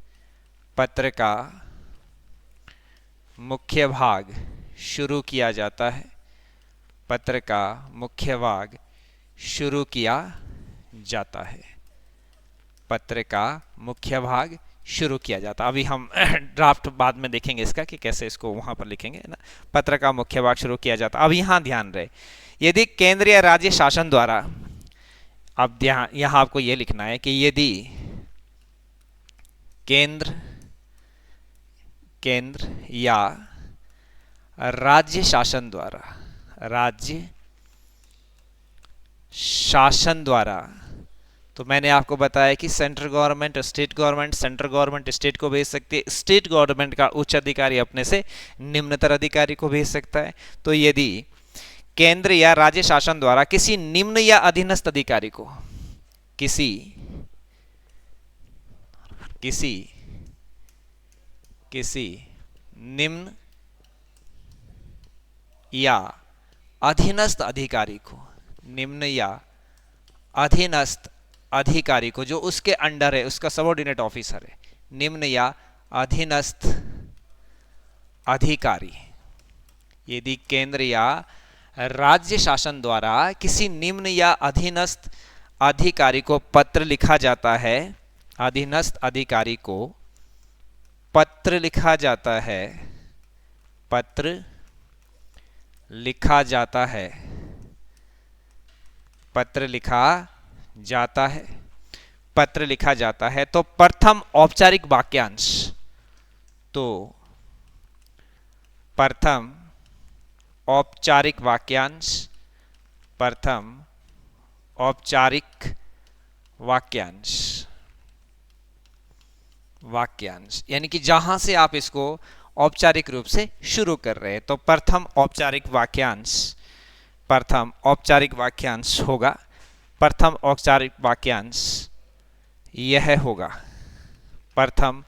पत्र का मुख्य भाग शुरू किया जाता है। पत्र का मुख्य भाग शुरू किया जाता है। पत्र का मुख्य भाग शुरू किया जाता है। अभी हम ड्राफ्ट बाद में देखेंगे इसका कि कैसे इसको वहां पर लिखेंगे ना। पत्र का मुख्य भाग शुरू किया जाता है। अब यहां ध्यान रहे, यदि केंद्र या राज्य शासन द्वारा, अब यहां आपको यह लिखना है कि यदि केंद्र या राज्य शासन द्वारा, राज्य शासन द्वारा, तो मैंने आपको बताया कि central government, state government, central government state को भेज सकती है, स्टेट गवर्नमेंट का उच्च अधिकारी अपने से निम्नतर अधिकारी को भेज सकता है। तो यदि केंद्र या राज्य शासन द्वारा किसी निम्न या अधीनस्थ अधिकारी को, किसी निम्न या अधीनस्थ अधिकारी को, निम्न या अधीनस्थ अधिकारी को, जो उसके अंडर है, उसका सबऑर्डिनेट ऑफिसर है, निम्न या अधीनस्थ अधिकारी, यदि केंद्र या राज्य शासन द्वारा किसी निम्न या अधीनस्थ अधिकारी को पत्र लिखा जाता है, अधीनस्थ अधिकारी को पत्र लिखा जाता है, पत्र लिखा जाता है, पत्र लिखा जाता है, पत्र लिखा जाता है, तो प्रथम औपचारिक वाक्यांश, तो प्रथम औपचारिक वाक्यांश, प्रथम औपचारिक वाक्यांश, वाक्यांश यानी कि जहां से आप इसको औपचारिक रूप से शुरू कर रहे हैं, तो प्रथम औपचारिक वाक्यांश, प्रथम औपचारिक वाक्यांश होगा, प्रथम औपचारिक वाक्यांश यह होगा, प्रथम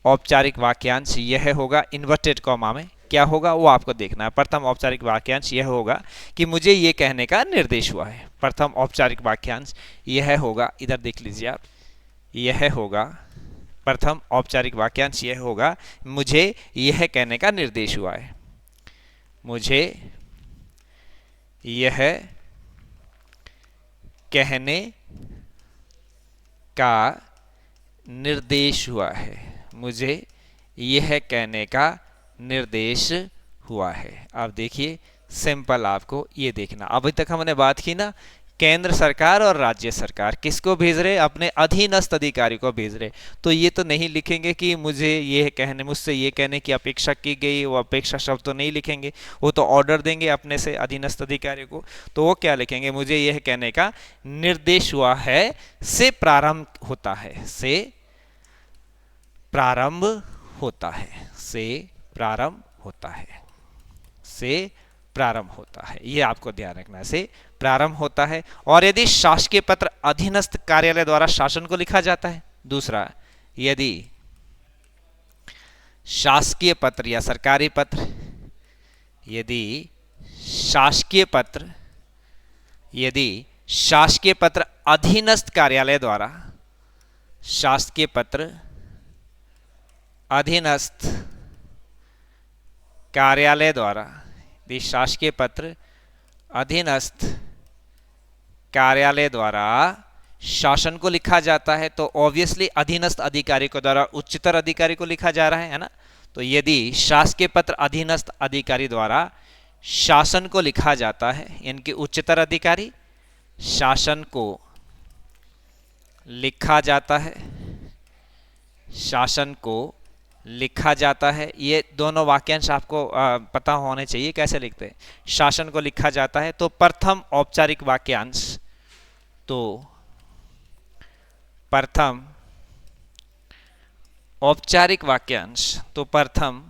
औपचारिक वाक्यांश यह होगा, इन्वर्टेड कॉमा में क्या होगा वो आपको देखना है। प्रथम औपचारिक वाक्यांश यह होगा कि मुझे यह कहने का निर्देश हुआ है। प्रथम औपचारिक वाक्यांश यह होगा, इधर देख लीजिए आप, यह होगा, प्रथम औपचारिक वाक्यांश यह होगा, मुझे यह कहने का निर्देश हुआ है, मुझे यह कहने का निर्देश हुआ है, मुझे यह कहने का निर्देश हुआ है। अब देखिए सिंपल आपको ये देखना, अभी तक हमने बात की ना, केंद्र सरकार और राज्य सरकार किसको भेज रहे, अपने अधीनस्थ अधिकारी को भेज रहे, तो ये तो नहीं लिखेंगे कि मुझे ये कहने, मुझसे ये कहने की अपेक्षा की गई, वो अपेक्षा शब्द तो नहीं लिखेंगे, वो तो ऑर्डर देंगे अपने से अधीनस्थ अधिकारी को, तो वो क्या लिखेंगे, मुझे यह कहने का निर्देश हुआ है, से प्रारंभ होता है, से प्रारंभ होता है, से प्रारंभ होता है, से प्रारंभ होता है, ये आपको ध्यान रखना है, से प्रारंभ होता है। और यदि शासकीय पत्र अधीनस्थ कार्यालय द्वारा शासन को लिखा जाता है, दूसरा, यदि शासकीय पत्र या सरकारी पत्र, यदि शासकीय पत्र, यदि शासकीय पत्र अधीनस्थ कार्यालय द्वारा, शासकीय पत्र अधीनस्थ कार्यालय द्वारा, यदि शासकीय पत्र अधीनस्थ कार्यालय द्वारा शासन को लिखा जाता है, तो ऑब्वियसली अधीनस्थ अधिकारी को द्वारा उच्चतर अधिकारी को लिखा जा रहा है ना। तो यदि शासकीय पत्र अधीनस्थ अधिकारी द्वारा शासन को लिखा जाता है, इनके उच्चतर अधिकारी, शासन को लिखा जाता है, शासन को लिखा जाता है। ये दोनों वाक्यांश आपको पता होने चाहिए कैसे लिखते हैं। शासन को लिखा जाता है तो प्रथम औपचारिक वाक्यांश, तो प्रथम औपचारिक वाक्यांश, तो प्रथम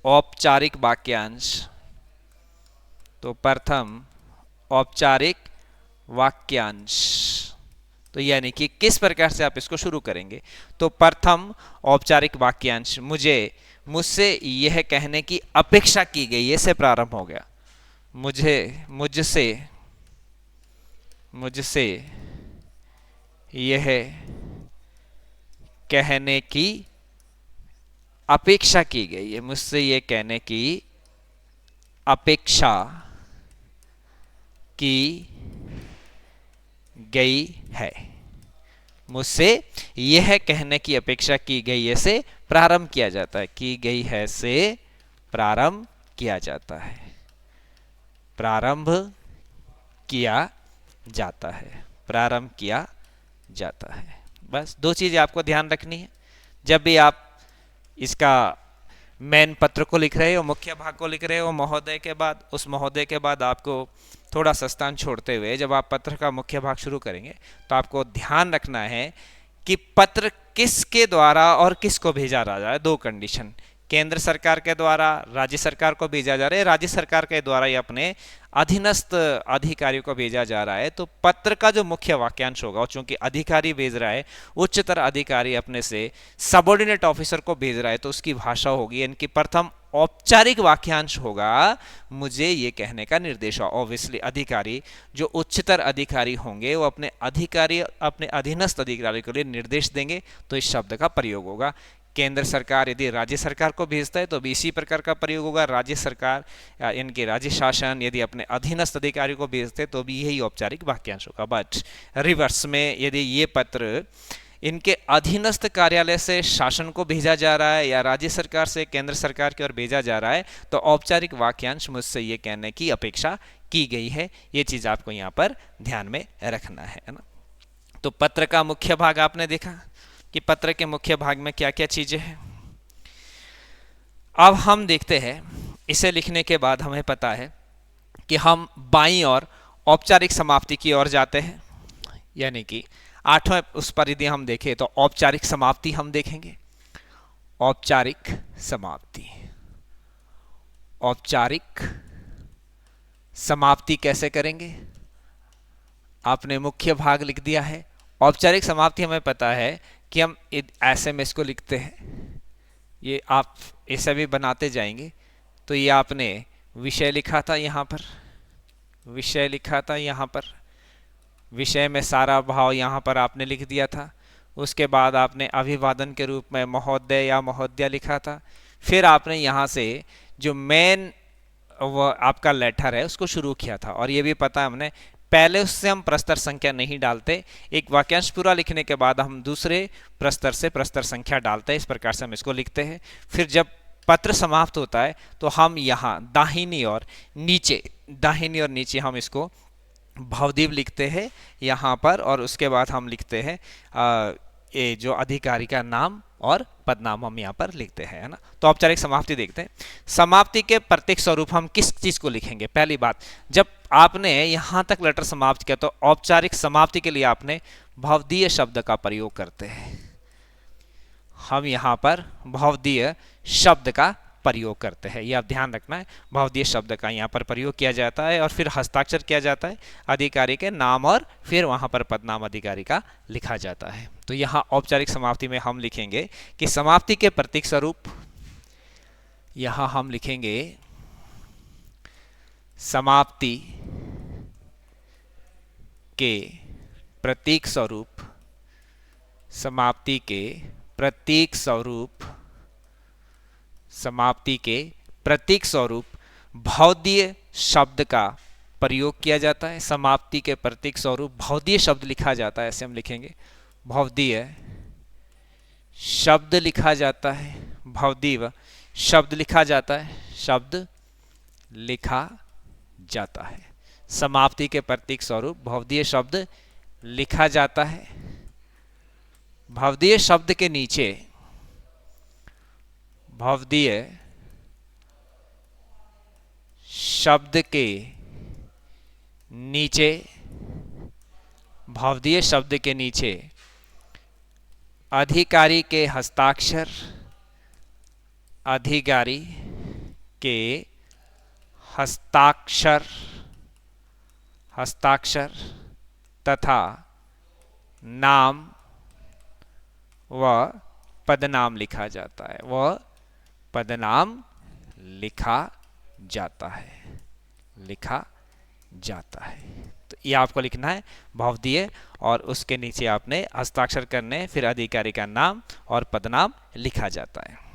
औपचारिक वाक्यांश, तो प्रथम औपचारिक वाक्यांश, तो यानी कि किस प्रकार से आप इसको शुरू करेंगे। तो प्रथम औपचारिक वाक्यांश मुझसे यह कहने की अपेक्षा की गई, ये से प्रारंभ हो गया। मुझसे यह कहने की अपेक्षा की गई है, मुझसे यह कहने की अपेक्षा की गई है। मुझसे यह कहने की अपेक्षा की गई है से प्रारंभ किया जाता है, की गई है से प्रारंभ किया जाता है, प्रारंभ किया जाता है, प्रारंभ किया जाता है। बस दो चीजें आपको ध्यान रखनी है। जब भी आप इसका मेन पत्र को लिख रहे हो, मुख्य भाग को लिख रहे हो महोदय के बाद, उस महोदय के बाद आपको थोड़ा सा स्थान छोड़ते हुए जब आप पत्र का मुख्य भाग शुरू करेंगे तो आपको ध्यान रखना है कि पत्र किसके द्वारा और किसको भेजा जा रहा है। दो कंडीशन, केंद्र सरकार के द्वारा राज्य सरकार को भेजा जा रहा है, राज्य सरकार के द्वारा ये अपने अधीनस्थ अधिकारियों को भेजा जा रहा है। तो पत्र का जो मुख्य वाक्यांश होगा, चूंकि अधिकारी भेज रहा है, उच्चतर अधिकारी अपने से सबऑर्डिनेट ऑफिसर को भेज रहा है, तो उसकी भाषा होगी, इनकी प्रथम औपचारिक वाक्यांश होगा मुझे ये कहने का निर्देश। ऑब्वियसली अधिकारी जो उच्चतर अधिकारी होंगे वो अपने अधीनस्थ अधिकारी के लिए निर्देश देंगे, तो इस शब्द का प्रयोग होगा। केंद्र सरकार यदि राज्य सरकार को भेजता है तो भी इसी प्रकार का प्रयोग होगा। राज्य सरकार इनके राज्य शासन यदि अपने अधीनस्थ अधिकारी को भेजते तो भी यही औपचारिक वाक्यांश होगा। बट रिवर्स में यदि ये पत्र इनके अधीनस्थ कार्यालय से शासन को भेजा जा रहा है या राज्य सरकार से केंद्र सरकार की ओर भेजा जा रहा है, तो औपचारिक वाक्यांश मुझसे ये कहने की अपेक्षा की गई है। ये चीज आपको यहाँ पर ध्यान में रखना है ना। तो पत्र का मुख्य भाग आपने देखा कि पत्र के मुख्य भाग में क्या क्या चीजें हैं। अब हम देखते हैं, इसे लिखने के बाद हमें पता है कि हम बाईं ओर औपचारिक समाप्ति की ओर जाते हैं, यानी कि 8वें उस पर यदि हम देखें तो औपचारिक समाप्ति हम देखेंगे। औपचारिक समाप्ति, औपचारिक समाप्ति कैसे करेंगे। आपने मुख्य भाग लिख दिया है। औपचारिक समाप्ति हमें पता है कि हम ऐसे में इसको लिखते हैं, ये आप ऐसे भी बनाते जाएंगे। तो ये आपने विषय लिखा था, यहाँ पर विषय लिखा था, यहाँ पर विषय में सारा भाव यहाँ पर आपने लिख दिया था। उसके बाद आपने अभिवादन के रूप में महोदय या महोदया लिखा था। फिर आपने यहाँ से जो मेन वो आपका लेटर है उसको शुरू किया था। और ये भी पता है हमने पहले उससे हम प्रस्तर संख्या नहीं डालते, एक वाक्यांश पूरा लिखने के बाद हम दूसरे प्रस्तर से प्रस्तर संख्या डालते हैं। इस प्रकार से हम इसको लिखते हैं। फिर जब पत्र समाप्त होता है तो हम यहाँ दाहिनी और नीचे हम इसको भवदीप लिखते हैं यहाँ पर, और उसके बाद हम लिखते हैं ये जो अधिकारी का नाम और पदनाम हम यहाँ पर लिखते हैं, है ना। तो औपचारिक समाप्ति देखते हैं। समाप्ति के प्रत्येक स्वरूप हम किस चीज को लिखेंगे। पहली बात, जब आपने यहाँ तक लेटर समाप्त किया तो औपचारिक समाप्ति के लिए आपने भवदीय शब्द का प्रयोग करते हैं। हम यहाँ पर भवदीय शब्द का प्रयोग करते हैं, ये आप ध्यान रखना है। भवदीय शब्द का यहाँ पर प्रयोग किया जाता है और फिर हस्ताक्षर किया जाता है अधिकारी के नाम, और फिर वहाँ पर पदनाम अधिकारी का लिखा जाता है। तो यहाँ औपचारिक समाप्ति में हम लिखेंगे कि समाप्ति के प्रतीक स्वरूप, यहाँ हम लिखेंगे समाप्ति के प्रतीक स्वरूप, समाप्ति के प्रतीक स्वरूप, समाप्ति के प्रतीक स्वरूप भवदीय शब्द का प्रयोग किया जाता है। समाप्ति के प्रतीक स्वरूप भवदीय शब्द लिखा जाता है, ऐसे हम लिखेंगे। भवदीय शब्द लिखा जाता है, भवदीय शब्द लिखा जाता है, शब्द लिखा जाता है। समाप्ति के प्रतीक स्वरूप भवदीय शब्द लिखा जाता है। भवदीय शब्द के नीचे भवदीय शब्द के नीचे, भवदीय शब्द के नीचे अधिकारी के हस्ताक्षर, अधिकारी के हस्ताक्षर, हस्ताक्षर तथा नाम व पदनाम लिखा जाता है, वह पदनाम लिखा जाता है, लिखा जाता है। तो ये आपको लिखना है भवदीय, और उसके नीचे आपने हस्ताक्षर करने, फिर अधिकारी का नाम और पदनाम लिखा जाता है।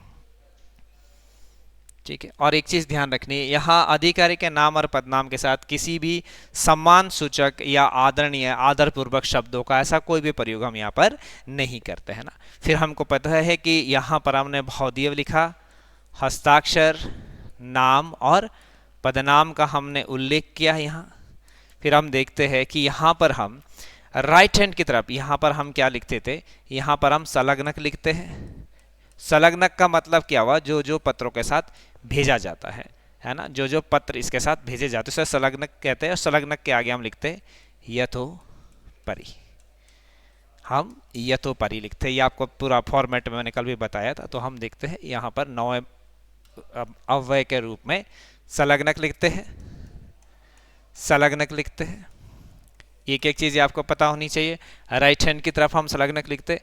ठीक है। और एक चीज ध्यान रखनी है, यहाँ अधिकारी के नाम और पदनाम के साथ किसी भी सम्मान सूचक या आदरणीय, आदरपूर्वक शब्दों का ऐसा कोई भी प्रयोग हम यहाँ पर नहीं करते हैं ना। फिर हमको पता है कि यहाँ पर हमने भवदीय लिखा, हस्ताक्षर, नाम और पदनाम का हमने उल्लेख किया यहाँ। फिर हम देखते हैं कि यहाँ पर हम राइट हैंड की तरफ, यहाँ पर हम क्या लिखते थे, यहाँ पर हम संलग्नक लिखते हैं। संलग्नक का मतलब क्या हुआ, जो जो पत्रों के साथ भेजा जाता है ना, जो जो पत्र इसके साथ भेजे जाते हैं उसे संलग्नक कहते हैं। और संलग्नक के आगे हम लिखते हैं यथोपरि, हम यथोपरि लिखते हैं। ये आपको पूरा फॉर्मेट में मैंने कल भी बताया था। तो हम देखते हैं यहाँ पर 9 अव्यय के रूप में संलग्नक लिखते हैं, संलग्नक लिखते हैं। एक एक चीज आपको पता होनी चाहिए। राइट हैंड की तरफ हम संलग्नक लिखते,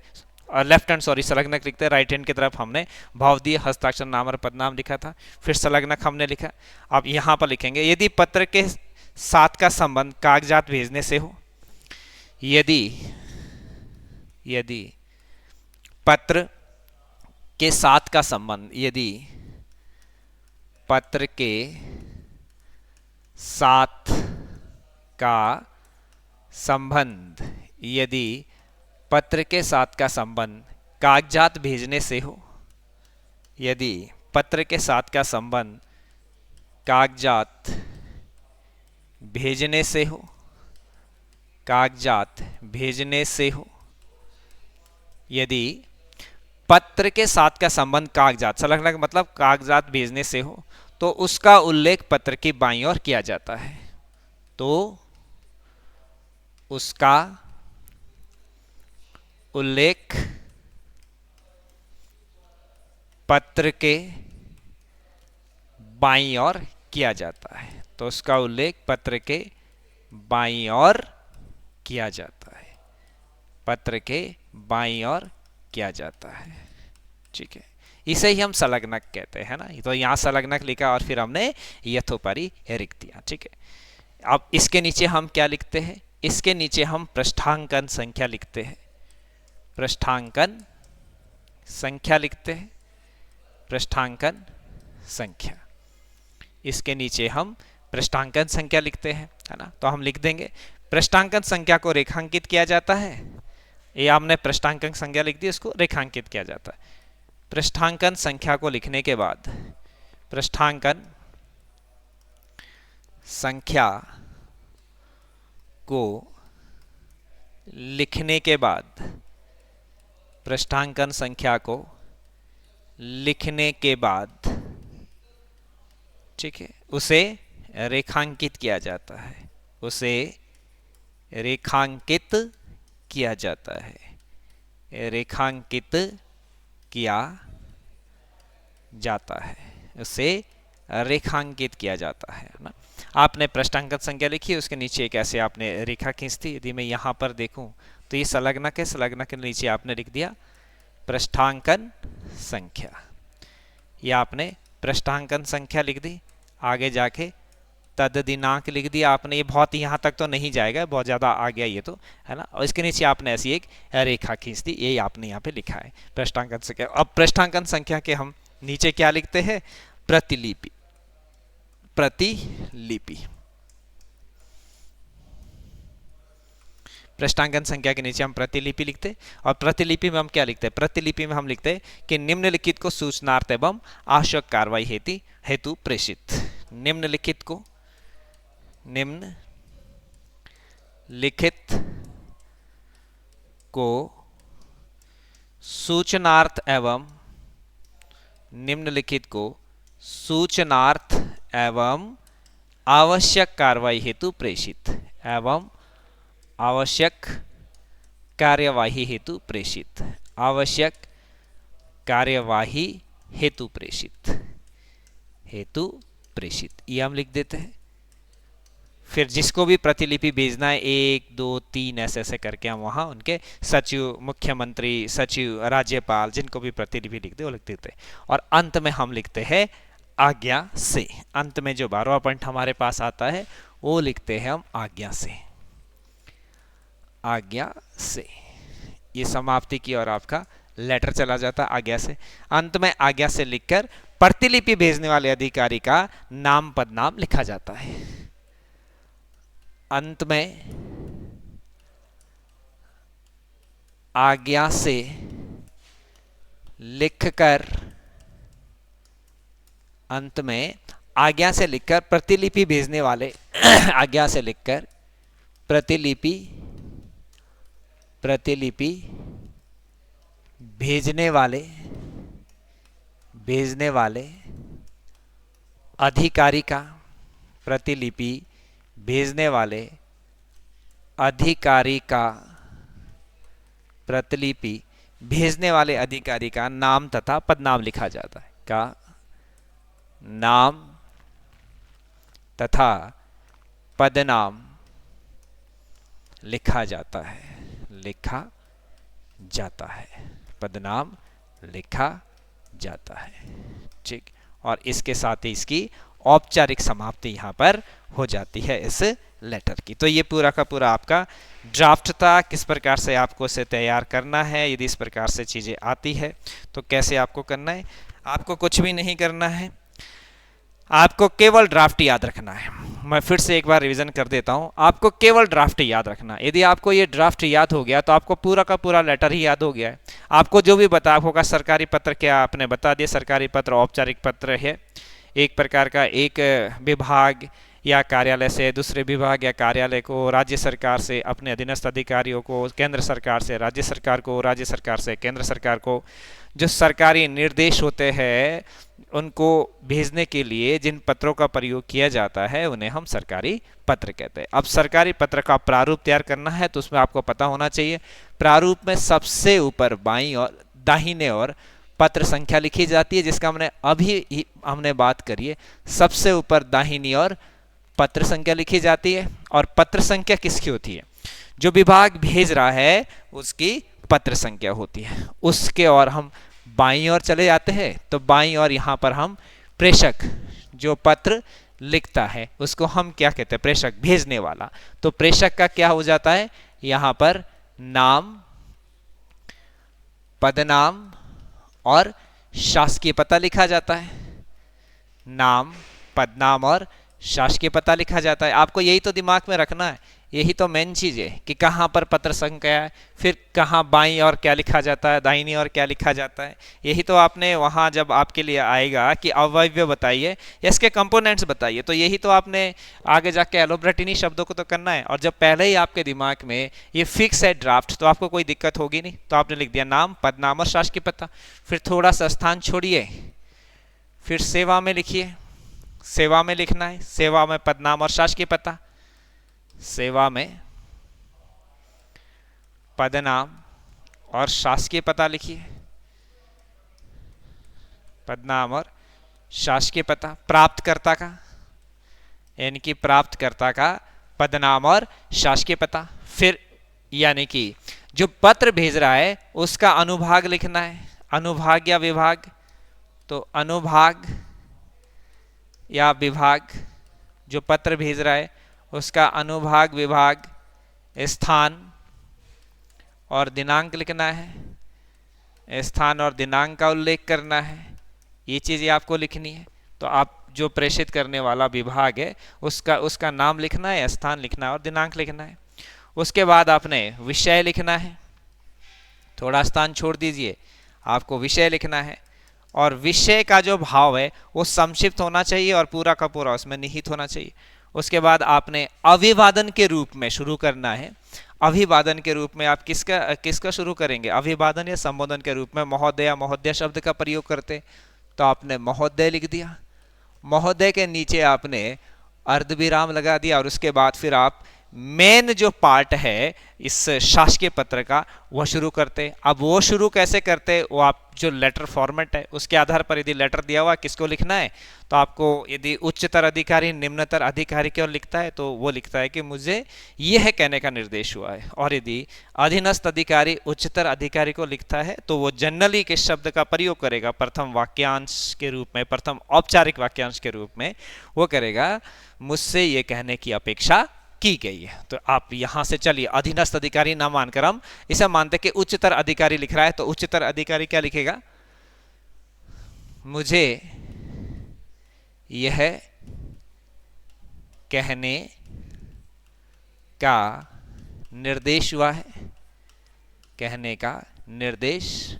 और लेफ्ट हैंड सॉरी संलग्नक लिखते हैं। राइट हैंड की तरफ हमने भवदीय, हस्ताक्षर, नाम और पदनाम लिखा था, फिर संलग्नक हमने लिखा। अब यहाँ पर लिखेंगे यदि पत्र के साथ का संबंध कागजात भेजने से हो, यदि पत्र के साथ का संबंध, यदि पत्र के साथ का संबंध, यदि पत्र के साथ का संबंध कागजात भेजने से हो, यदि पत्र के साथ का संबंध कागजात भेजने से हो, कागजात भेजने से हो, यदि पत्र के साथ का संबंध कागजात, संलग्नक मतलब कागजात भेजने से हो, तो उसका उल्लेख पत्र की बाईं ओर किया जाता है। तो उसका उल्लेख पत्र के बाईं ओर किया जाता है। तो उसका उल्लेख पत्र के बाईं ओर किया जाता है, पत्र के बाईं ओर किया जाता है। ठीक है, इसे ही हम संलग्नक कहते हैं ना। तो यहाँ संलग्नक लिखा और फिर हमने यथोपरि लिख दिया। ठीक है, अब इसके नीचे हम क्या लिखते हैं, इसके नीचे हम पृष्ठांकन संख्या लिखते हैं, पृष्ठांकन संख्या लिखते हैं, पृष्ठांकन संख्या। इसके नीचे हम पृष्ठांकन संख्या लिखते हैं, है ना। तो हम लिख देंगे पृष्ठांकन संख्या को रेखांकित किया जाता है। ये हमने पृष्ठांकन संख्या लिख दी, इसको रेखांकित किया जाता है। पृष्ठांकन संख्या को लिखने के बाद, पृष्ठांकन संख्या को लिखने के बाद, पृष्ठांकन संख्या को लिखने के बाद, ठीक है, उसे रेखांकित किया जाता है, उसे रेखांकित किया जाता है, रेखांकित किया जाता है, उसे रेखांकित किया जाता है ना। आपने पृष्ठांकन संख्या लिखी, उसके नीचे एक ऐसे आपने रेखा खींच दी। यदि मैं यहाँ पर देखूं तो ये संलग्नक है, संलग्नक के नीचे आपने लिख दिया पृष्ठांकन संख्या। ये आपने पृष्ठांकन संख्या लिख दी, आगे जाके तद दिनांक लिख दिया आपने। ये बहुत यहाँ तक तो नहीं जाएगा, बहुत ज़्यादा आ गया ये तो, है ना। और इसके नीचे आपने ऐसी एक रेखा खींच दी, ये आपने यहाँ पे लिखा है पृष्ठांकन संख्या। अब पृष्ठांकन संख्या के हम नीचे क्या लिखते हैं, प्रतिलिपि, प्रतिलिपि। पृष्ठांकन संख्या के नीचे हम प्रतिलिपि लिखते हैं। और प्रतिलिपि में हम क्या लिखते हैं, प्रतिलिपि में हम लिखते हैं कि निम्नलिखित को सूचनार्थ एवं आवश्यक कार्रवाई हेतु प्रेषित। निम्नलिखित को, निम्न लिखित को सूचनार्थ एवं निम्नलिखित को सूचनार्थ एवं आवश्यक कार्रवाई हेतु प्रेषित, एवं आवश्यक कार्यवाही हेतु प्रेषित, आवश्यक कार्यवाही हेतु प्रेषित, हेतु प्रेषित, ये हम लिख देते हैं। फिर जिसको भी प्रतिलिपि भेजना है 1 2 3 ऐसे ऐसे करके हम वहाँ उनके सचिव, मुख्यमंत्री, सचिव, राज्यपाल, जिनको भी प्रतिलिपि लिखते वो लिख देते हैं। और अंत में हम लिखते हैं आज्ञा से। अंत में जो 12वां पॉइंट हमारे पास आता है वो लिखते हैं हम आज्ञा से, आज्ञा से। ये समाप्ति की और आपका लेटर चला जाता है आज्ञा से। अंत में आज्ञा से लिखकर प्रतिलिपि भेजने वाले अधिकारी का नाम पदनाम लिखा जाता है। अंत में आज्ञा से लिखकर, अंत में आज्ञा से लिखकर प्रतिलिपि भेजने वाले आज्ञा से लिखकर प्रतिलिपि भेजने वाले अधिकारी का, प्रतिलिपि भेजने वाले अधिकारी का, प्रतिलिपि भेजने वाले अधिकारी का नाम तथा पदनाम लिखा जाता है, का नाम तथा पदनाम लिखा जाता है, लिखा जाता है, पदनाम लिखा जाता है। ठीक, और इसके साथ ही इसकी औपचारिक समाप्ति यहां पर हो जाती है इस लेटर की। तो ये पूरा का पूरा आपका ड्राफ्ट था, किस प्रकार से आपको इसे तैयार करना है। यदि इस प्रकार से चीज़ें आती है तो कैसे आपको करना है। आपको कुछ भी नहीं करना है, आपको केवल ड्राफ्ट याद रखना है। मैं फिर से एक बार रिवीजन कर देता हूं, आपको केवल ड्राफ्ट याद रखना है। यदि आपको ये ड्राफ्ट याद हो गया तो आपको पूरा का पूरा लेटर ही याद हो गया है। आपको जो भी बता होगा, सरकारी पत्र क्या आपने बता दिया, सरकारी पत्र औपचारिक पत्र है, एक प्रकार का एक विभाग या कार्यालय से दूसरे विभाग या कार्यालय को, राज्य सरकार से अपने अधीनस्थ अधिकारियों को, केंद्र सरकार से राज्य सरकार को, राज्य सरकार से केंद्र सरकार को जो सरकारी निर्देश होते हैं उनको भेजने के लिए जिन पत्रों का प्रयोग किया जाता है उन्हें हम सरकारी पत्र कहते हैं। अब सरकारी पत्र का प्रारूप तैयार करना है तो उसमें आपको पता होना चाहिए, प्रारूप में सबसे ऊपर बाईं और दाहिने और पत्र संख्या लिखी जाती है, जिसका हमने बात करी है। सबसे ऊपर दाहिनी और पत्र संख्या लिखी जाती है। और पत्र संख्या किसकी होती है? जो विभाग भेज रहा है उसकी पत्र संख्या होती है। उसके और हम बाईं ओर चले जाते हैं तो बाईं ओर यहाँ पर हम प्रेषक, जो पत्र लिखता है उसको हम क्या कहते हैं? प्रेषक, भेजने वाला। तो प्रेषक का क्या हो जाता है? यहाँ पर नाम, पदनाम और शासकीय पता लिखा जाता है। नाम, पदनाम और शासकीय पता लिखा जाता है। आपको यही तो दिमाग में रखना है, यही तो मेन चीज़ है कि कहाँ पर पत्र संख्या है, फिर कहाँ बाईं और क्या लिखा जाता है, दाहिनी और क्या लिखा जाता है। यही तो आपने वहाँ जब आपके लिए आएगा कि अवयव बताइए या इसके कंपोनेंट्स बताइए, तो यही तो आपने आगे जाके एलोब्रेट इन्हीं शब्दों को तो करना है। और जब पहले ही आपके दिमाग में ये फिक्स है ड्राफ्ट, तो आपको कोई दिक्कत होगी नहीं। तो आपने लिख दिया नाम, पदनाम और शासकीय पता। फिर थोड़ा सा स्थान छोड़िए, फिर सेवा में लिखिए, सेवा में लिखना है। सेवा में पदनाम और शासकीय पता, सेवा में पदनाम और शासकीय पता लिखिए, पदनाम और शासकीय पता। प्राप्तकर्ता का, यानी कि प्राप्तकर्ता का पदनाम और शासकीय पता। फिर यानी कि जो पत्र भेज रहा है उसका अनुभाग लिखना है, अनुभाग या विभाग। तो अनुभाग या विभाग, जो पत्र भेज रहा है उसका अनुभाग, विभाग, स्थान और दिनांक लिखना है। स्थान और दिनांक का उल्लेख करना है, ये चीज़ें आपको लिखनी है। तो आप जो प्रेषित करने वाला विभाग है उसका नाम लिखना है, स्थान लिखना है और दिनांक लिखना है। उसके बाद आपने विषय लिखना है, थोड़ा स्थान छोड़ दीजिए, आपको विषय लिखना है। और विषय का जो भाव है वो संक्षिप्त होना चाहिए और पूरा का पूरा उसमें निहित होना चाहिए। उसके बाद आपने अभिवादन के रूप में शुरू करना है। अभिवादन के रूप में आप किसका शुरू करेंगे? अभिवादन या संबोधन के रूप में महोदय या महोदया शब्द का प्रयोग करते, तो आपने महोदय लिख दिया, महोदय के नीचे आपने अर्धविराम लगा दिया और उसके बाद फिर आप मेन जो पार्ट है इस शासकीय पत्र का वह शुरू करते। अब वो शुरू कैसे करते, वो आप जो लेटर फॉर्मेट है उसके आधार पर, यदि लेटर दिया हुआ किसको लिखना है तो आपको, यदि उच्चतर अधिकारी निम्नतर अधिकारी की ओर लिखता है तो वो लिखता है कि मुझे यह कहने का निर्देश हुआ है, और यदि अधीनस्थ अधिकारी उच्चतर अधिकारी को लिखता है तो वो जनरली किस शब्द का प्रयोग करेगा, प्रथम वाक्यांश के रूप में, प्रथम औपचारिक वाक्यांश के रूप में वो करेगा मुझसे ये कहने की अपेक्षा की गई है। तो आप यहां से चलिए, अधीनस्थ अधिकारी ना मानकर हम इसे मानते कि उच्चतर अधिकारी लिख रहा है, तो उच्चतर अधिकारी क्या लिखेगा, मुझे यह कहने का निर्देश हुआ है, कहने का निर्देश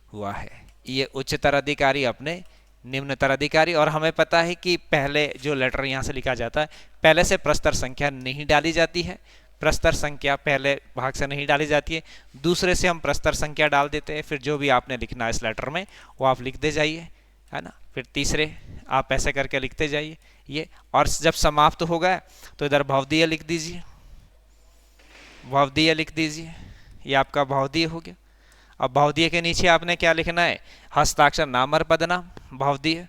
हुआ है। ये उच्चतर अधिकारी अपने निम्नतर अधिकारी, और हमें पता है कि पहले जो लेटर यहां से लिखा जाता है पहले से प्रस्तर संख्या नहीं डाली जाती है, प्रस्तर संख्या पहले भाग से नहीं डाली जाती है, दूसरे से हम प्रस्तर संख्या डाल देते हैं। फिर जो भी आपने लिखना है इस लेटर में वो आप लिख दे जाइए, है ना। फिर तीसरे आप ऐसे करके लिखते जाइए ये, और जब समाप्त हो गया तो इधर भवदीय लिख दीजिए, भवदीय लिख दीजिए, ये आपका भवदीय हो गया। अब भवदीय के नीचे आपने क्या लिखना है, हस्ताक्षर नाम और पदनाम, भवदीय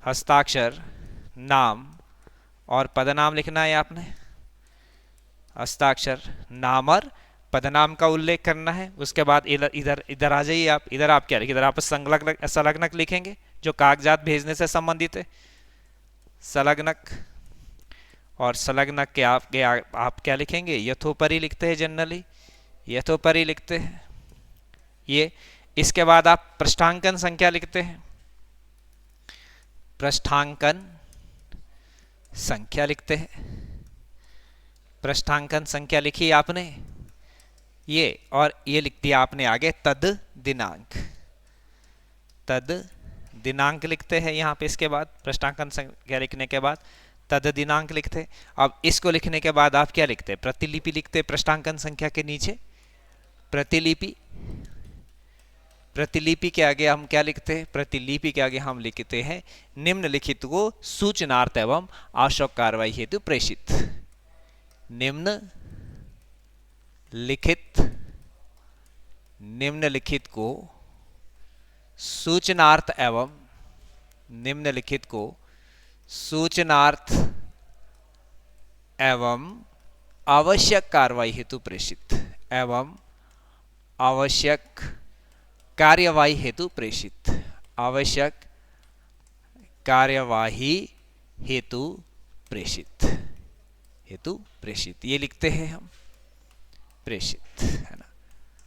हस्ताक्षर नाम और पदनाम लिखना है आपने, हस्ताक्षर नाम और पदनाम का उल्लेख करना है। उसके बाद इधर इधर इधर आ जाइए आप, इधर आप क्या लिखेंगे, इधर आप संलग्नक लिखेंगे जो कागजात भेजने से संबंधित है, संलग्नक, और संलग्नक के आप क्या लिखेंगे, यथोपरि लिखते हैं, जनरली यथोपरि लिखते हैं ये। इसके बाद आप पृष्ठांकन संख्या लिखते हैं, पृष्ठांकन संख्या लिखते हैं, पृष्ठांकन संख्या लिखी आपने ये, और ये लिख दिया आपने आगे तद दिनांक, तद दिनांक लिखते हैं यहां पे। इसके बाद पृष्ठांकन संख्या लिखने के बाद तद दिनांक लिखते। अब इसको लिखने के बाद आप क्या लिखते हैं, प्रतिलिपि लिखते हैं पृष्ठांकन संख्या के नीचे, प्रतिलिपि, प्रतिलिपि के आगे हम क्या लिखते हैं, प्रतिलिपि के आगे हम लिखते हैं निम्नलिखित को सूचनार्थ एवं आवश्यक कार्रवाई हेतु प्रेषित, निम्नलिखित को सूचनार्थ एवं, निम्नलिखित को सूचनार्थ एवं आवश्यक कार्रवाई हेतु प्रेषित, एवं आवश्यक कार्यवाही हेतु प्रेषित, आवश्यक कार्यवाही हेतु प्रेषित, हेतु प्रेषित ये लिखते हैं हम, प्रेषित, है ना।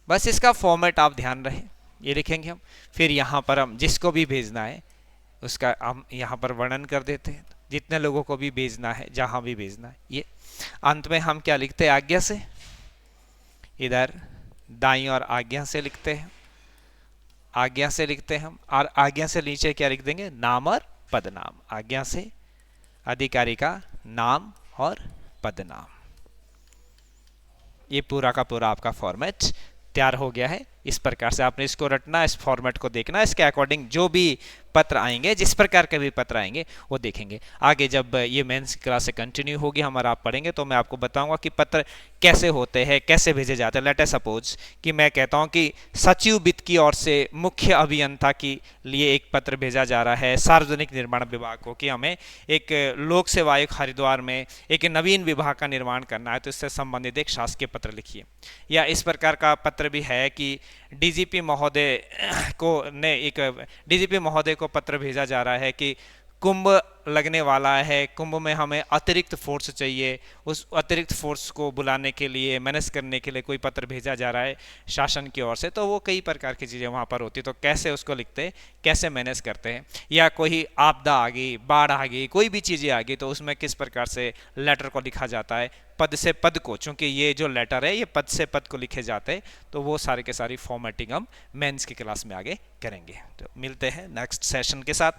बस इसका फॉर्मेट आप ध्यान रहे, ये लिखेंगे हम। फिर यहाँ पर हम जिसको भी भेजना है उसका हम यहाँ पर वर्णन कर देते हैं, जितने लोगों को भी भेजना है, जहाँ भी भेजना है ये। अंत में हम क्या लिखते हैं, आज्ञा से, इधर दाईं और आज्ञा से लिखते हैं, आज्ञा से लिखते हैं हम, और आज्ञा से नीचे क्या लिख देंगे, नाम और पदनाम, आज्ञा से अधिकारी का नाम और पदनाम। ये पूरा का पूरा आपका फॉर्मेट तैयार हो गया है। इस प्रकार से आपने इसको रटना, इस फॉर्मेट को देखना, इसके अकॉर्डिंग जो भी पत्र आएंगे, जिस प्रकार के भी पत्र आएंगे वो देखेंगे। आगे जब ये मेंस क्लास से कंटिन्यू होगी हमारा, आप पढ़ेंगे तो मैं आपको बताऊंगा कि पत्र कैसे होते हैं, कैसे भेजे जाते हैं। लेट अस सपोज कि मैं कहता हूं कि सचिव वित्त की ओर से मुख्य अभियंता के लिए एक पत्र भेजा जा रहा है सार्वजनिक निर्माण विभाग को, कि हमें एक लोक सेवा आयोग हरिद्वार में एक नवीन विभाग का निर्माण करना है, तो इससे संबंधित एक शासकीय पत्र लिखिए। या इस प्रकार का पत्र भी है कि डीजीपी महोदय को पत्र भेजा जा रहा है कि कुंभ लगने वाला है, कुंभ में हमें अतिरिक्त फोर्स चाहिए, उस अतिरिक्त फोर्स को बुलाने के लिए, मैनेज करने के लिए कोई पत्र भेजा जा रहा है शासन की ओर से। तो वो कई प्रकार की चीज़ें वहाँ पर होती है, तो कैसे उसको लिखते हैं, कैसे मैनेज करते हैं। या कोई आपदा आ गई, बाढ़ आ गई, कोई भी चीज़ें आ गई, तो उसमें किस प्रकार से लेटर को लिखा जाता है, पद से पद को, चूंकि ये जो लेटर है ये पद से पद को लिखे जाते हैं, तो वो सारे के सारी फॉर्मेटिंग हम मेंस की क्लास में आगे करेंगे। तो मिलते हैं नेक्स्ट सेशन के साथ।